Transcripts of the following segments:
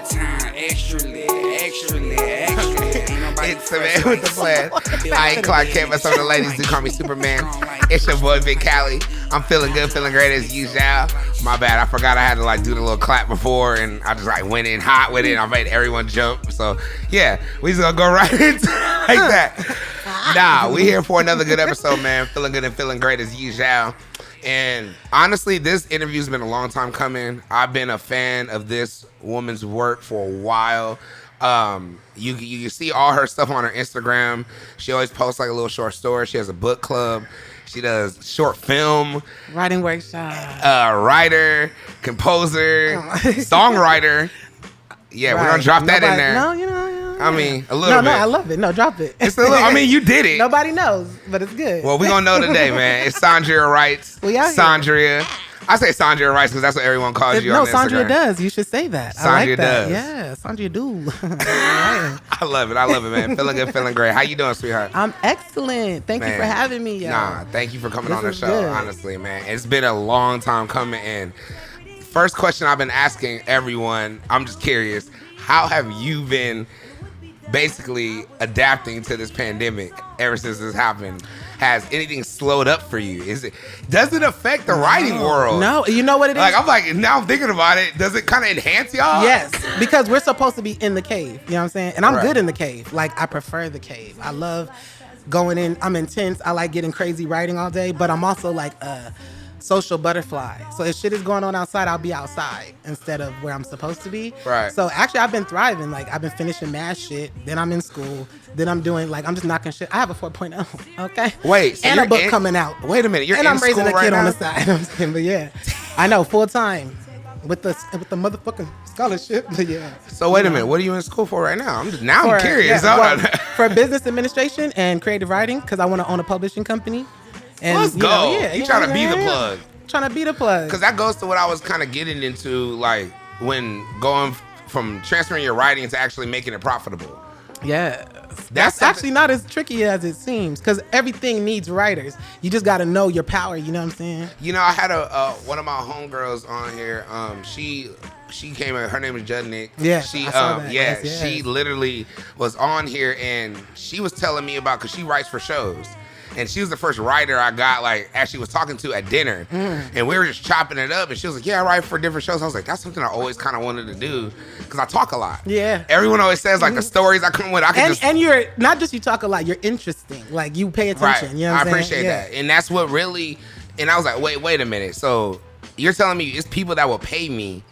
time, extra lit, extra lit, extra lit. It's the man with the plan. I ain't Clark Kent, but some of the ladies do call me Superman. It's your boy, Big Cali. I'm feeling good, feeling great as usual. My bad, I forgot I had to like do the little clap before, and I just like went in hot with it. I made everyone jump. So yeah, we just gonna go right into like that. Nah, we here for another good episode, man. Feeling good and feeling great as usual. And honestly, this interview's been a long time coming. I've been a fan of this woman's work for a while. You see all her stuff on her Instagram. She always posts like a little short story. She has a book club. She does short film. Writing workshop. Writer, composer, songwriter. Yeah, right. We're gonna drop that in there. No, you know. I mean, a little bit. No, I love it. No, drop it. It's a little, I mean, you did it. Nobody knows, but it's good. Well, we're going to know today, man. It's Sondria Writes. Sondria. I say Sondria Writes because that's what everyone calls you on Instagram. No, Sondria does. You should say that. Sondria I like that. does. Yeah, Sondria do. I love it, man. Feeling good, feeling great. How you doing, sweetheart? I'm excellent. Thank you for having me, y'all. Nah, thank you for coming on the show, honestly, man. It's been a long time coming, and first question I've been asking everyone, I'm just curious, how have you been basically adapting to this pandemic ever since this happened? Has anything slowed up for you? Does it affect the writing world? No, you know what it is? Now I'm thinking about it. Does it kind of enhance y'all? Yes, because we're supposed to be in the cave. You know what I'm saying? And I'm good in the cave. Like, I prefer the cave. I love going in. I'm intense. I like getting crazy writing all day, but I'm also like a social butterfly. So if shit is going on outside, I'll be outside instead of where I'm supposed to be. Right. So actually, I've been thriving. Like, I've been finishing math shit. Then I'm in school. Then I'm doing, like, I'm just knocking shit. I have a 4.0. Okay. Wait. So and a book coming out. Wait a minute. You're and in I'm raising school a kid right on now? the side. I'm saying, but yeah, I know, full time with the motherfucking scholarship. But yeah. So wait a minute. What are you in school for right now? I'm curious. Yeah, for business administration and creative writing, because I want to own a publishing company. And let's go. You trying to be the yeah. plug. Trying to be the plug. Because that goes to what I was kind of getting into, like, when going from transferring your writing to actually making it profitable. Yeah. That's actually not as tricky as it seems, because everything needs writers. You just got to know your power, you know what I'm saying? You know, I had one of my homegirls on here. She came in, her name is Judnick. Yeah, she I saw that. yeah, yes. She literally was on here, and she was telling me about, because she writes for shows. And she was the first writer I got, like, actually was talking to at dinner. And we were just chopping it up. And she was like, yeah, I write for different shows. I was like, that's something I always kind of wanted to do, because I talk a lot. Yeah. Everyone always says, like, the stories I come with, and you're, not just you talk a lot, you're interesting. Like, you pay attention. Right. You know what I'm saying? I appreciate that. And that's what really, and I was like, wait a minute. So you're telling me it's people that will pay me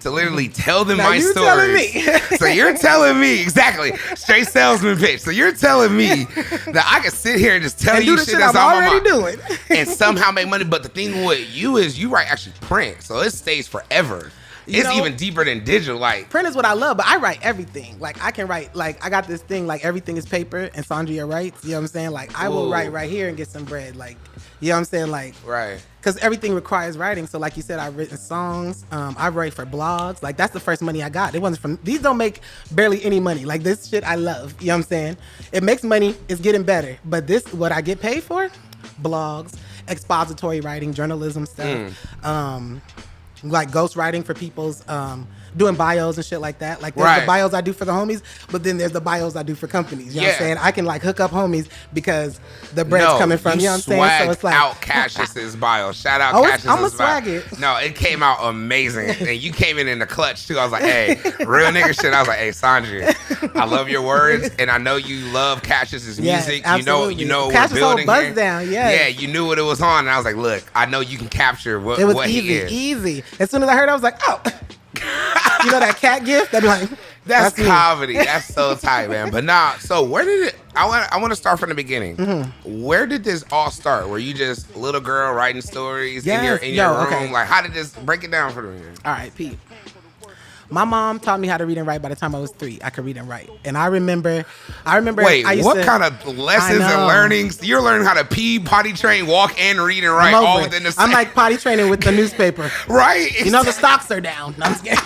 to literally tell them my stories. Telling me. So you're telling me, exactly, straight salesman pitch. So you're telling me that I can sit here and just tell you shit that's on my mind doing and somehow make money. But the thing with you is you write actually print, so it stays forever. It's even deeper than digital. Like, print is what I love, but I write everything. Like, I can write, like, I got this thing, like, everything is paper, and Sondria writes. You know what I'm saying? Like, I will write right here and get some bread. Like, you know what I'm saying? Like, right. Because everything requires writing. So, like you said, I've written songs. I write for blogs. Like, that's the first money I got. It wasn't from, these don't make barely any money. Like, this shit I love. You know what I'm saying? It makes money. It's getting better. But this, what I get paid for? Blogs, expository writing, journalism stuff. Like ghostwriting for people's doing bios and shit like that. Like, there's the bios I do for the homies, but then there's the bios I do for companies. You know what I'm saying? I can, like, hook up homies because the bread's coming from, you know what I'm saying? So it's like out Cassius's bio. Shout out Cassius's I'm gonna swag it. No, it came out amazing. And you came in the clutch too. I was like, hey, real nigga shit. I was like, hey, Sondria, I love your words, and I know you love Cassius's music. Absolutely. You know Cassius we're building buzz here. Down, Yeah, you knew what it was on, and I was like, look, I know you can capture what he is. Easy. As soon as I heard it, I was like, oh. You know that cat gift? I'd be like, that's comedy. That's so tight, man. But so where did it? I want to start from the beginning. Where did this all start? Were you just a little girl writing stories in your room? Okay. Like, how did this break it down for me? All right, Pete. My mom taught me how to read and write by the time I was 3. I could read and write. And I remember. Wait, what kind of lessons and learnings? You're learning how to pee, potty train, walk, and read and write all within the same. I'm like potty training with the newspaper. Right? You know, the stocks are down. No, I'm scared.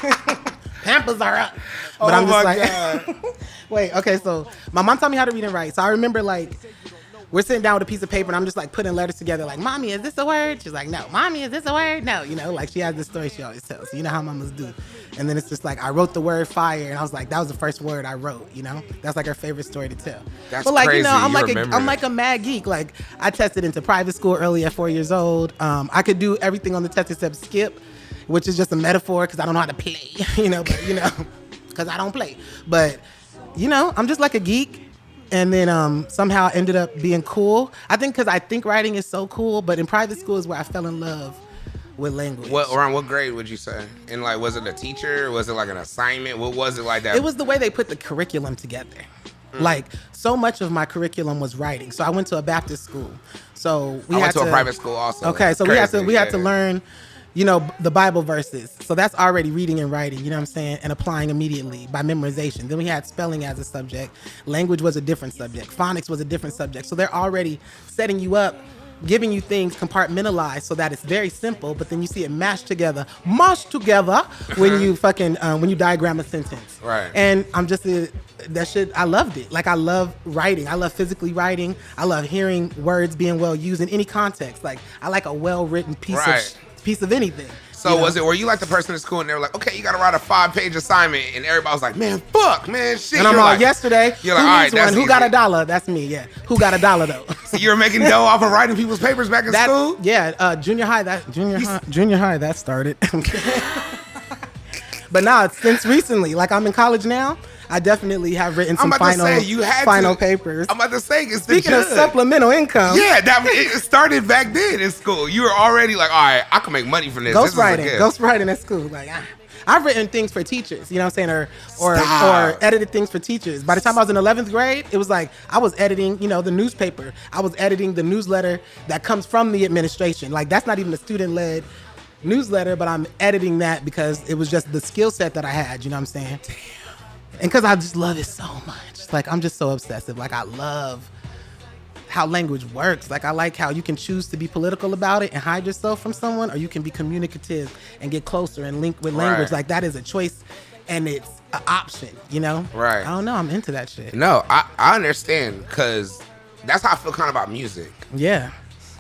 Pampers are up. But I'm just like, God. Wait, okay, so my mom taught me how to read and write. So I remember, like, we're sitting down with a piece of paper and I'm just like putting letters together like, Mommy, is this a word? She's like, no. Mommy, is this a word? No. You know, like she has this story she always tells. You know how mamas do. And then it's just like, I wrote the word fire and I was like, that was the first word I wrote, you know? That's like her favorite story to tell. That's but like, crazy. you know, I'm You like a mad geek. Like I tested into private school early at 4 years old. I could do everything on the test except skip, which is just a metaphor because I don't know how to play, because I don't play. But, you know, I'm just like a geek. And then somehow I ended up being cool. I think because I think writing is so cool, but in private school is where I fell in love with language. Around what grade would you say? And like, was it a teacher? Was it like an assignment? What was it like that? It was the way they put the curriculum together. Like so much of my curriculum was writing. So I went to a Baptist school. So I went to a private school also. Okay, so Crazy. we had to learn, you know, the Bible verses. So that's already reading and writing, you know what I'm saying, and applying immediately by memorization. Then we had spelling as a subject. Language was a different subject. Phonics was a different subject. So they're already setting you up, giving you things compartmentalized so that it's very simple, but then you see it mashed together when you when you diagram a sentence. Right. And I'm just I loved it. Like I love writing. I love physically writing. I love hearing words being well used in any context. Like I like a well-written piece of anything. So were you like the person in school and they were like, okay, you got to write a 5-page assignment, and everybody was like, man, shit. And I'm all like, yesterday, you're like, all right, that's who easy. got $1? That's me, yeah. Who got $1 though? So you were making dough off of writing people's papers back in school? Yeah, junior high, that started. But now, since recently, like I'm in college now, I definitely have written some final papers. I'm about to say, speaking of supplemental income. Yeah, it started back then in school. You were already like, all right, I can make money from this. Ghostwriting at school. Like, I've written things for teachers, you know what I'm saying, or edited things for teachers. By the time I was in 11th grade, it was like I was editing, you know, the newspaper. I was editing the newsletter that comes from the administration. Like that's not even a student-led newsletter, but I'm editing that because it was just the skill set that I had, you know what I'm saying? Damn. And because I just love it so much. Like, I'm just so obsessive. Like, I love how language works. Like, I like how you can choose to be political about it and hide yourself from someone, or you can be communicative and get closer and link with language. Like, that is a choice, and it's an option, you know? Right. I don't know. I'm into that shit. No, I understand, because that's how I feel kind of about music. Yeah.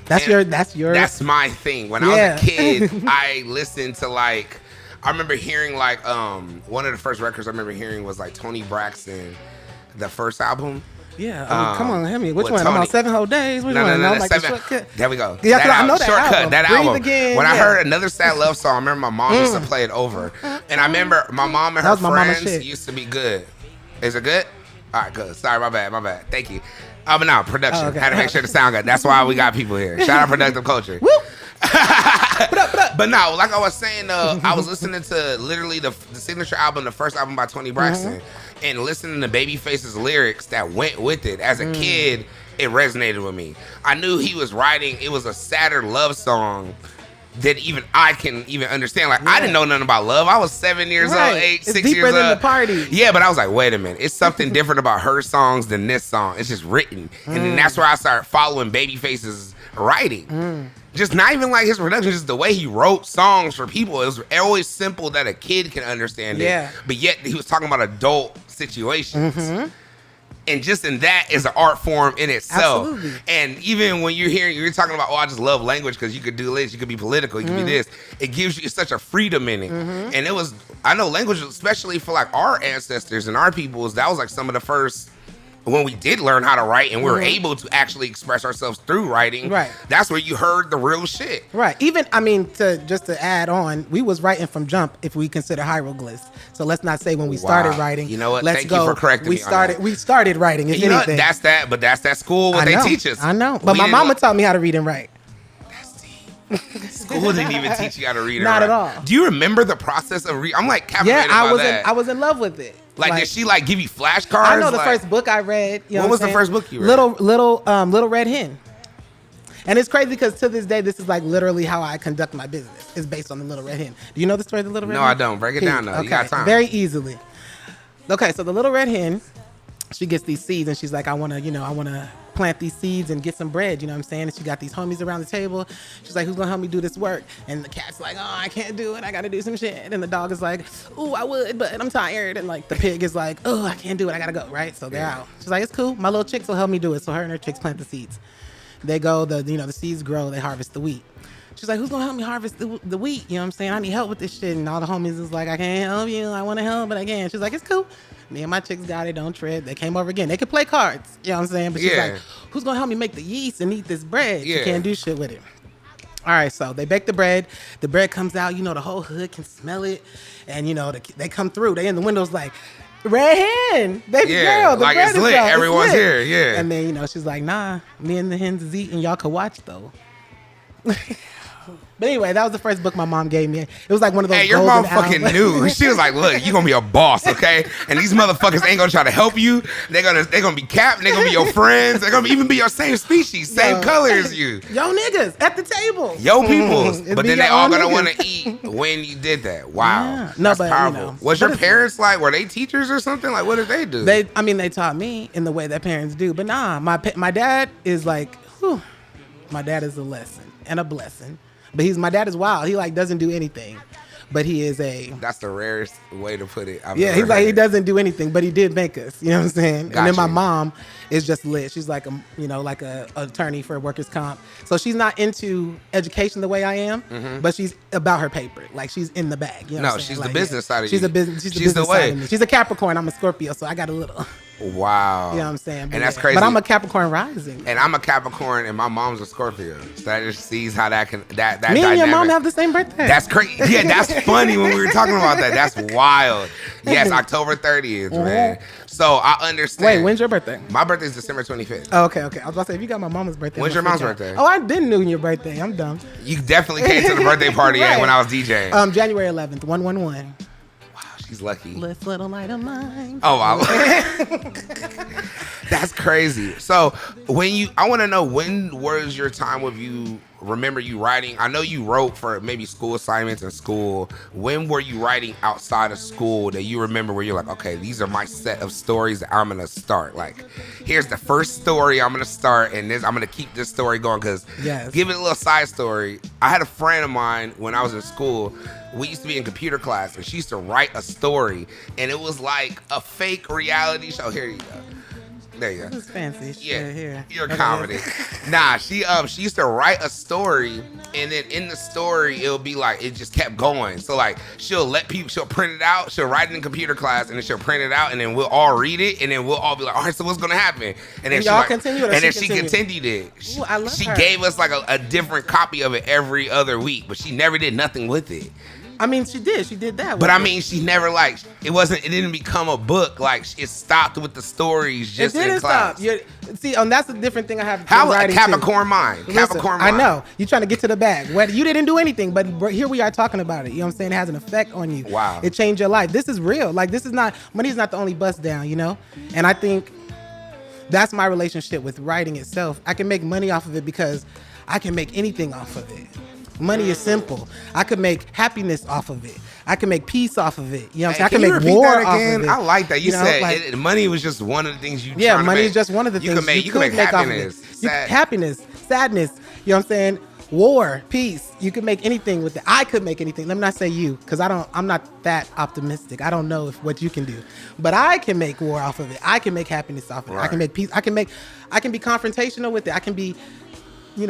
That's my thing. When I was a kid, I listened to, like... I remember hearing like one of the first records I remember hearing was like Tony Braxton, the first album. Yeah, come on, hit me. Which one? I'm on 7 Whole Days. Which one? No, like 7. There we go. Yeah, I know that Shortcut, album. that Breathe album. Again, when I heard Another Sad Love Song, I remember my mom used to play it over, and I remember my mom and her friends used to be good. Is it good? All right, good. Sorry, my bad. Thank you. But no, production. Okay. Had to make sure the sound good. That's why we got people here. Shout out Productive Culture. Woo! But no, like I was saying, I was listening to literally the signature album, the first album by Tony Braxton, and listening to Babyface's lyrics that went with it. As a kid, it resonated with me. I knew he was writing, it was a sadder love song that even I can even understand. Like, I didn't know nothing about love. I was 7 years old, 8, 6 years old. It's deeper than the party. Yeah, but I was like, wait a minute. It's something different about her songs than this song. It's just written. And then that's where I started following Babyface's writing. Just not even like his production, just the way he wrote songs for people. It was always simple that a kid can understand it. But yet he was talking about adult situations. And just in that is an art form in itself. Absolutely. And even when you're talking about, I just love language because you could do this, you could be political, you could be this. It gives you such a freedom in it. And I know language, especially for like our ancestors and our peoples, that was like some of the first, when we did learn how to write and we were able to actually express ourselves through writing. Right. That's where you heard the real shit. Right. Even, to add on, we was writing from jump if we consider hieroglyphs. So let's not say when we started writing. You know what? Thank you for correcting me on that. We started writing, if you know anything. That's that school, what they teach us. I know. But my mama taught me how to read and write. That's deep. School didn't even teach you how to read and write. Not at all. Do you remember the process of reading? I'm like captivated by that. I was in love with it. Like, did she like give you flashcards? I know the first book I read. You know what was the first book you read? Little Red Hen. And it's crazy because to this day, this is like literally how I conduct my business. It's based on the Little Red Hen. Do you know the story of the Little Red Hen? No, I don't. Break it down though. Okay. You got time. Very easily. Okay, so the Little Red Hen, she gets these seeds and she's like, I want to plant these seeds and get some bread, you know what I'm saying? And she got these homies around the table. She's like, who's gonna help me do this work? And the cat's like, oh, I can't do it. I gotta do some shit. And the dog is like, oh, I would, but I'm tired. And like the pig is like, oh, I can't do it. I gotta go, right? So they're out. She's like, it's cool. My little chicks will help me do it. So her and her chicks plant the seeds. They go, the seeds grow, they harvest the wheat. She's like, who's gonna help me harvest the wheat? You know what I'm saying? I need help with this shit. And all the homies is like, I can't help you. I wanna help, but I can't. She's like, it's cool. Me and my chicks got it, don't trip. They came over again. They could play cards, you know what I'm saying? But she's like, who's gonna help me make the yeast and eat this bread? She can't do shit with it. All right, so they bake the bread. The bread comes out, the whole hood can smell it. And, they come through. They in the windows like, red hen, baby girl, the like bread it's is lit. out. Everyone's here, And then, she's like, nah, me and the hens is eating. Y'all could watch, though. But anyway, that was the first book my mom gave me. It was like one of those. Hey, your mom fucking knew. She was like, "Look, you gonna be a boss, okay? And these motherfuckers ain't gonna try to help you. They're gonna be capped. They're gonna be your friends. They're gonna even be your same species, same color as you. Yo niggas at the table. Yo peoples. But then they all gonna niggas. want to eat when you did that. Wow, Yeah. that's powerful. Was your parents like? Were they teachers or something? Like, what did they do? They taught me in the way that parents do. But nah, my dad is like, whew, my dad is a lesson and a blessing. But my dad is wild. He like doesn't do anything, but he is That's the rarest way to put it. He's like he doesn't do anything, but he did make us. You know what I'm saying? Gotcha. And then my mom is just lit. She's like a attorney for workers' comp. So she's not into education the way I am, but she's about her paper. Like she's in the bag. You know what I'm saying? She's like, the business side of she's you. She's the She's business the way. side of me. She's a Capricorn. I'm a Scorpio, so I got a little. Wow. You know what I'm saying? And that's crazy. But I'm a Capricorn rising. And I'm a Capricorn, and my mom's a Scorpio. So that just sees how that Me dynamic. and your mom have the same birthday. That's crazy. Yeah, that's funny when we were talking about that. That's wild. Yes, October 30th, man. So I understand. Wait, when's your birthday? My birthday is December 25th. Oh, okay. I was about to say, if you got my mama's birthday. When's your mom's birthday? Oh, I didn't know your birthday. I'm dumb. You definitely came to the birthday party Right. when I was DJing. January 11th, 111. She's lucky. This little light of mine. Oh, wow. That's crazy. So I want to know, when was your time with you? Remember you writing? I know you wrote for maybe school assignments in school. When were you writing outside of school that you remember where you're like, okay, these are my set of stories that I'm going to start? Like, here's the first story I'm going to start, and I'm going to keep this story going. Because give it a little side story. I had a friend of mine when I was in school. We used to be in computer class, and she used to write a story, and it was like a fake reality show. Here you go. There you go. This is fancy shit here. You're a comedy. Nah, she used to write a story, and then in the story it'll be like it just kept going. So like she'll print it out, she'll write it in computer class, and then she'll print it out, and then we'll all read it, and then we'll all be like, all right, so what's gonna happen? And then y'all continue it, and then she continued it. Ooh, I love she her. gave us like a different copy of it every other week, but she never did nothing with it. I mean, she did that. But I mean, she never it didn't become a book. Like it stopped with the stories just in class. It didn't stop. See, that's a different thing I have. How a writing Capricorn mind? Listen, Capricorn mind. I know you're trying to get to the bag. You didn't do anything, but here we are talking about it. You know what I'm saying? It has an effect on you. Wow. It changed your life. This is real. Like money's not the only bust down. You know, and I think that's my relationship with writing itself. I can make money off of it because I can make anything off of it. Money is simple. I could make happiness off of it. I can make peace off of it. You know what I'm saying? I can make war off of it. I like that. You said like, money was just one of the things you Yeah, money is just one of the things you can make happiness. Happiness, sadness. You know what I'm saying? War, peace. You can make anything with it. I could make anything. Let me not say you, because I'm not that optimistic. I don't know what you can do. But I can make war off of it. I can make happiness off of it. Right. I can make peace. I can be confrontational with it. I can be, be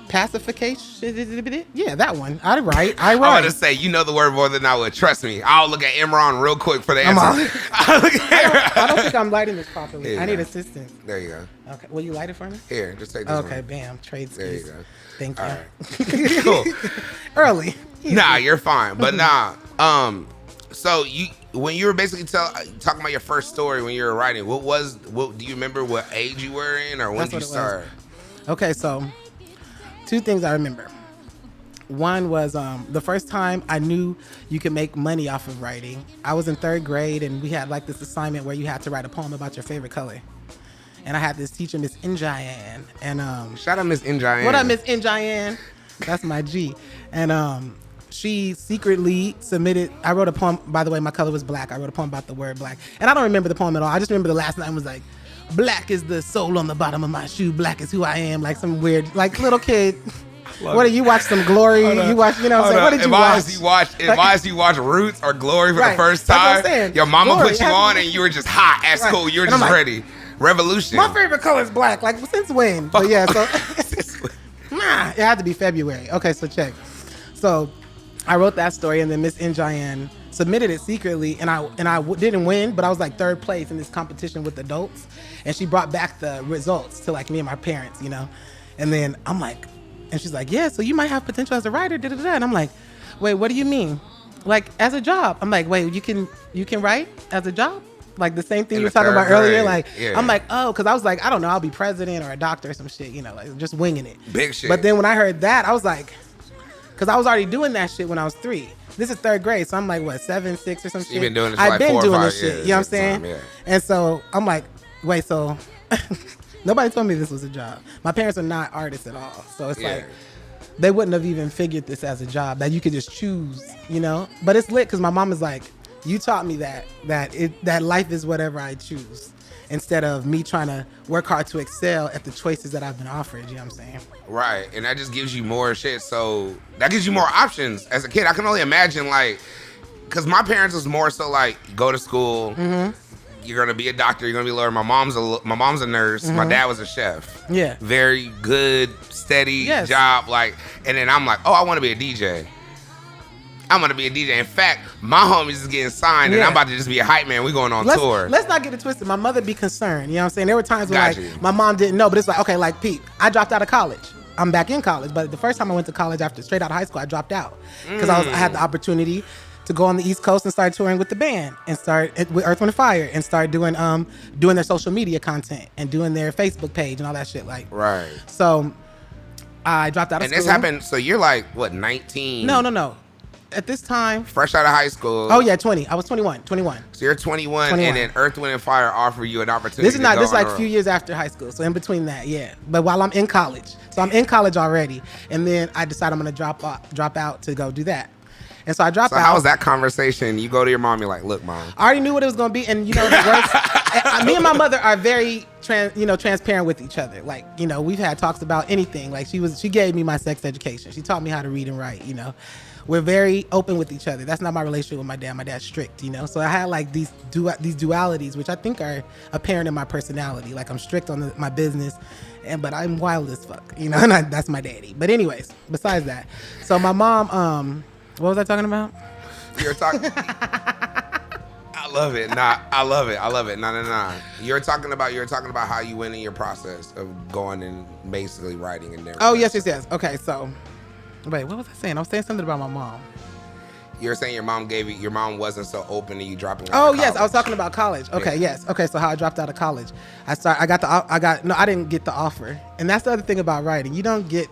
pacification. Yeah, that one. I write. I'm going to say, you know the word more than I would. Trust me. I'll look at Imran real quick for the answer. I don't think I'm lighting this properly. I need assistance. There you go. Okay. Will you light it for me? Here, just take this Okay, one. bam. Trade skis. There you go. Thank you. All right. Cool. Early. Nah, you're fine. But so when you were basically talking about your first story when you were writing, what do you remember what age you were in, or when did you start? Okay, so 2 things I remember. One was the first time I knew you could make money off of writing. I was in 3rd grade, and we had like this assignment where you had to write a poem about your favorite color. And I had this teacher, Miss Njayan, and shout out Miss Njayan. What up, Miss Njayan? That's my G. And she secretly submitted. I wrote a poem. By the way, my color was black. I wrote a poem about the word black, and I don't remember the poem at all. I just remember the last line was like, black is the sole on the bottom of my shoe. Black is who I am. Like some weird, like little kid. What did you watch? Some Glory? You watch? You know what I'm saying? What did you watch? Advise you watch Roots or Glory for the first time. Your mama put you on and you were just hot at school. You were just ready. Revolution. My favorite color is black. Like since when? But yeah, so nah, it had to be February. Okay, so check. So I wrote that story, and then Miss Njayan submitted it secretly, and I didn't win, but I was like 3rd place in this competition with adults, and she brought back the results to like me and my parents, you know, and then I'm like, and she's like, yeah, so you might have potential as a writer, da da da, and I'm like, wait, what do you mean? Like as a job? I'm like, wait, you can write as a job? Like the same thing you were talking about earlier. Like, yeah. I'm like, oh, because I was like, I don't know, I'll be president or a doctor or some shit, you know, like just winging it. Big shit. But then when I heard that, I was like, because I was already doing that shit when I was 3. This is 3rd grade, so I'm like, what, 7, 6 or some shit? You've been doing this I've like been 4 or doing 5 this shit, years, you know what I'm saying? Yeah. And so I'm like, wait, so nobody told me this was a job. My parents are not artists at all. So it's like, they wouldn't have even figured this as a job, that you could just choose, you know? But it's lit because my mom is like, you taught me that life is whatever I choose, instead of me trying to work hard to excel at the choices that I've been offered, you know what I'm saying? Right, and that just gives you more shit, so that gives you more options. As a kid, I can only imagine, like, because my parents was more so like, you go to school, you're gonna be a doctor, you're gonna be a lawyer. My mom's a nurse, my dad was a chef. Yeah. Very good, steady job, like, and then I'm like, oh, I wanna be a DJ. I'm gonna be a DJ. In fact, my homies is getting signed, and I'm about to just be a hype man. We going on tour. Let's not get it twisted. My mother be concerned. You know what I'm saying? There were times when my mom didn't know, but it's like, okay, like Pete, I dropped out of college. I'm back in college, but the first time I went to college after straight out of high school, I dropped out because I had the opportunity to go on the East Coast and start touring with the band and start with Earth, Wind & Fire and start doing their social media content and doing their Facebook page and all that shit. Like, right. So I dropped out of school. And this happened. So you're like what, 19? No. At this time, fresh out of high school. Oh yeah, 20. I was 21. So you're 21, and then Earth, Wind & Fire offer you an opportunity. This is not. This is like a few years after high school. So in between that, yeah. But while I'm in college, so I'm in college already, and then I decide I'm gonna drop out to go do that. And so I dropped out. So how was that conversation? You go to your mom, you're like, look, mom. I already knew what it was gonna be, and you know, the worst, me and my mother are very transparent with each other. Like, you know, we've had talks about anything. Like she gave me my sex education. She taught me how to read and write. You know. We're very open with each other. That's not my relationship with my dad. My dad's strict, you know? So I had like these dualities, which I think are apparent in my personality. Like I'm strict on my business, but I'm wild as fuck, you know? And that's my daddy. But anyways, besides that. So my mom, what was I talking about? You're talking... I love it. I love it. No. You're talking about how you went in your process of going and basically writing and everything. Oh, yes. Okay, so... Wait, what was I saying? I was saying something about my mom. You're saying your mom wasn't so open to you dropping out of college. Yes, I was talking about college. Okay, yeah. Yes. Okay, so how I dropped out of college. I didn't get the offer. And that's the other thing about writing. You don't get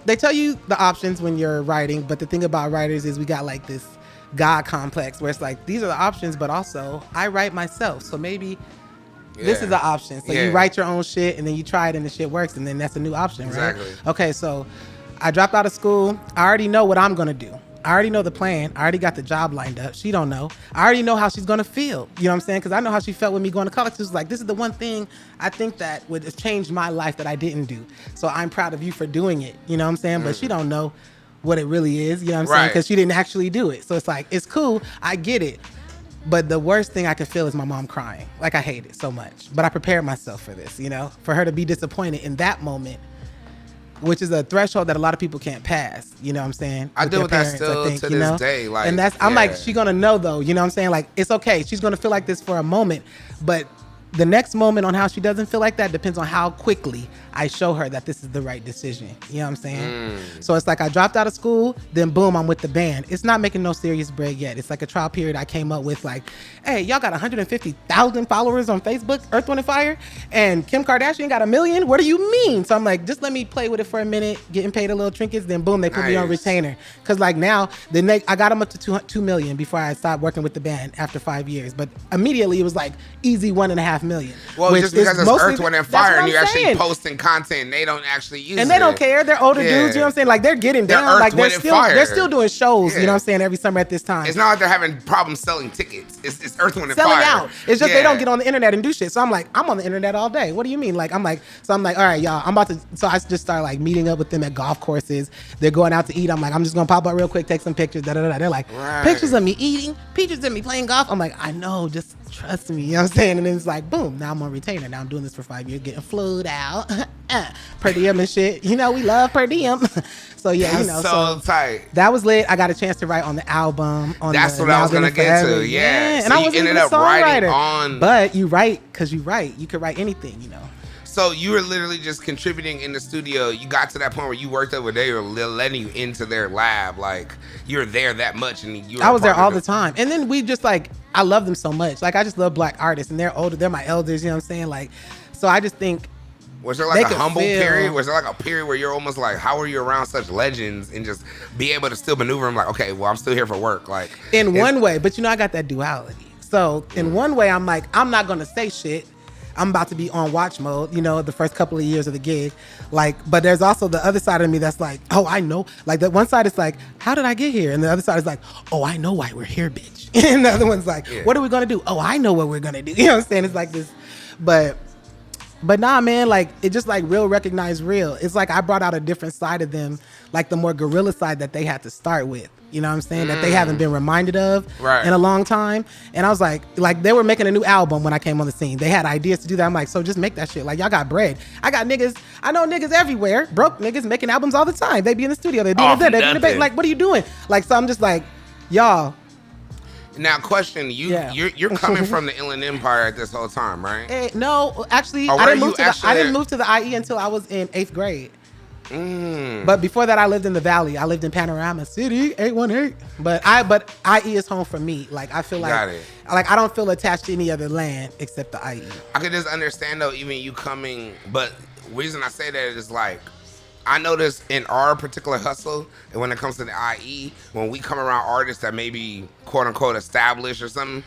they tell you the options when you're writing, but the thing about writers is we got like this God complex where it's like, these are the options, but also I write myself. So maybe this is the option. So you write your own shit and then you try it and the shit works and then that's a new option, right? Exactly. Okay, so I dropped out of school. I already know what I'm going to do. I already know the plan. I already got the job lined up. She don't know. I already know how she's going to feel. You know what I'm saying? Because I know how she felt with me going to college. She was like, this is the one thing I think that would have changed my life that I didn't do. So I'm proud of you for doing it. You know what I'm saying? But she don't know what it really is. You know what I'm saying? Because she didn't actually do it. So it's like, it's cool. I get it. But the worst thing I could feel is my mom crying. Like, I hate it so much. But I prepared myself for this, you know? For her to be disappointed in that moment, which is a threshold that a lot of people can't pass. You know what I'm saying? I deal with that still to this day. Like, and I'm like, she gonna know though. You know what I'm saying? Like, it's okay. She's gonna feel like this for a moment, but the next moment on how she doesn't feel like that depends on how quickly I show her that this is the right decision. You know what I'm saying? So it's like I dropped out of school, then boom, I'm with the band. It's not making no serious bread yet. It's like a trial period I came up with, like, hey, y'all got 150,000 followers on Facebook, Earth, Wind & Fire, and Kim Kardashian got 1 million? What do you mean? So I'm like, just let me play with it for a minute, getting paid a little trinkets, then boom, they put me on retainer. Because like now, I got them up to 2 million before I stopped working with the band after 5 years. But immediately it was like easy 1.5 500,000. Well, which just because is it's mostly- Earth, Wind, and that's what Fire, and I'm you're actually saying. posting content, and they don't actually use it. And they don't care. They're older Yeah. dudes. You know what I'm saying? Like they're getting They're down. Earth, Like Wind, and Fire. they're still doing shows. Yeah. You know what I'm saying? Every summer at this time. It's not like they're having problems selling tickets. It's Earth, Wind, and Selling Fire. out. It's just they Yeah. don't get on the internet and do shit. So I'm like, I'm on the internet all day. What do you mean? Like I'm like, all right, y'all. I'm about to. So I just start like meeting up with them at golf courses. They're going out to eat. I'm like, I'm just gonna pop up real quick, take some pictures. Da da da. They're like, Right. pictures of me eating, pictures of me playing golf. I'm like, I know, just trust me. You know what I'm saying? And then it's like, boom. Now I'm on retainer. Now I'm doing this for 5 years, getting flued out, per diem and shit. You know, we love per diem. So yeah, That's you know, so tight. that was lit. I got a chance to write on the album. That's the what I was Now Then gonna and get to. Forever. Yeah. And So I you wasn't ended even a up writing songwriter. on. But you write because you write. You could write anything, you know. So you were literally just contributing in the studio. You got to that point where you worked over there, were letting you into their lab. Like you were there that much, and you. Were I was there part of all the time. And then we just like, I love them so much. Like I just love black artists, and they're older. They're my elders. You know what I'm saying? Like, so I just think. Was there They like a could humble feel- period? Was there like a period where you're almost like, how are you around such legends and just be able to still maneuver them? Like, okay, well, I'm still here for work. Like In one way, but you know, I got that duality. So in one way, I'm like, I'm not gonna say shit. I'm about to be on watch mode, you know, the first couple of years of the gig. Like, but there's also the other side of me that's like, oh, I know. Like that one side is like, how did I get here? And the other side is like, oh, I know why we're here, bitch. And the other one's like, what are we gonna do? Oh, I know what we're gonna do. You know what I'm saying? It's like this, but nah, man, like it just like real recognize real. It's like I brought out a different side of them, like the more guerrilla side that they had to start with. You know what I'm saying? That they haven't been reminded of in a long time. And I was like they were making a new album when I came on the scene. They had ideas to do that. I'm like, so just make that shit. Like y'all got bread. I got niggas. I know niggas everywhere, broke niggas making albums all the time. They be in the studio. They doing this. They in the back. Like, what are you doing? Like, so I'm just like, y'all. Now, question: you're coming from the Inland Empire at this whole time, right? No, actually, Or I were didn't you move to the actually- I didn't move to the IE until I was in 8th grade. But before that, I lived in the Valley. I lived in Panorama City, 818. But IE is home for me. Like I feel Got like it. I don't feel attached to any other land except the IE. I could just understand though, even you coming, but the reason I say that is like, I notice in our particular hustle, and when it comes to the IE, when we come around artists that maybe quote unquote established or something,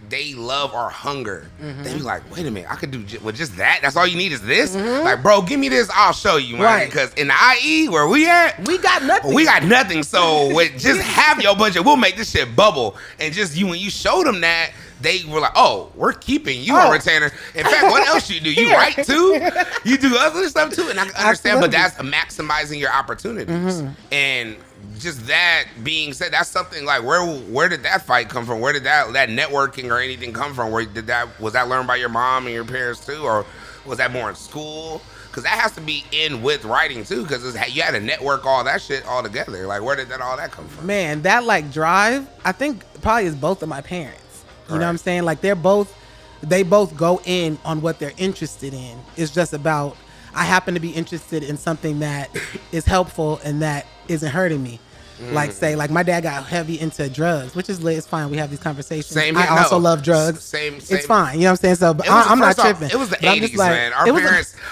they love our hunger. They be like, wait a minute, I could do with just that? That's all you need is this? Like, bro, give me this, I'll show you, man. Right. Because in the IE, where we at, We got nothing. we got nothing. So with just half your budget, we'll make this shit bubble. And just you, when you showed them that, they were like, oh, we're keeping you on retainer. In fact, what else you do? You write too? You do other stuff too? And I can understand, but that's maximizing your opportunities. And just that being said, that's something like, where did that fight come from? Where did that networking or anything come from? Was that learned by your mom and your parents too? Or was that more in school? Because that has to be in with writing too, because you had to network all that shit all together. Like, where did all that come from? Man, that like drive, I think probably is both of my parents. You know what I'm saying? Like they both go in on what they're interested in. It's just about, I happen to be interested in something that is helpful and that isn't hurting me. Like say, like my dad got heavy into drugs, which is lit. It's fine. We have these conversations. Same I here, also no. love drugs. Same. It's fine. You know what I'm saying? So but I'm not tripping. It was the But I'm just 80s, like, man.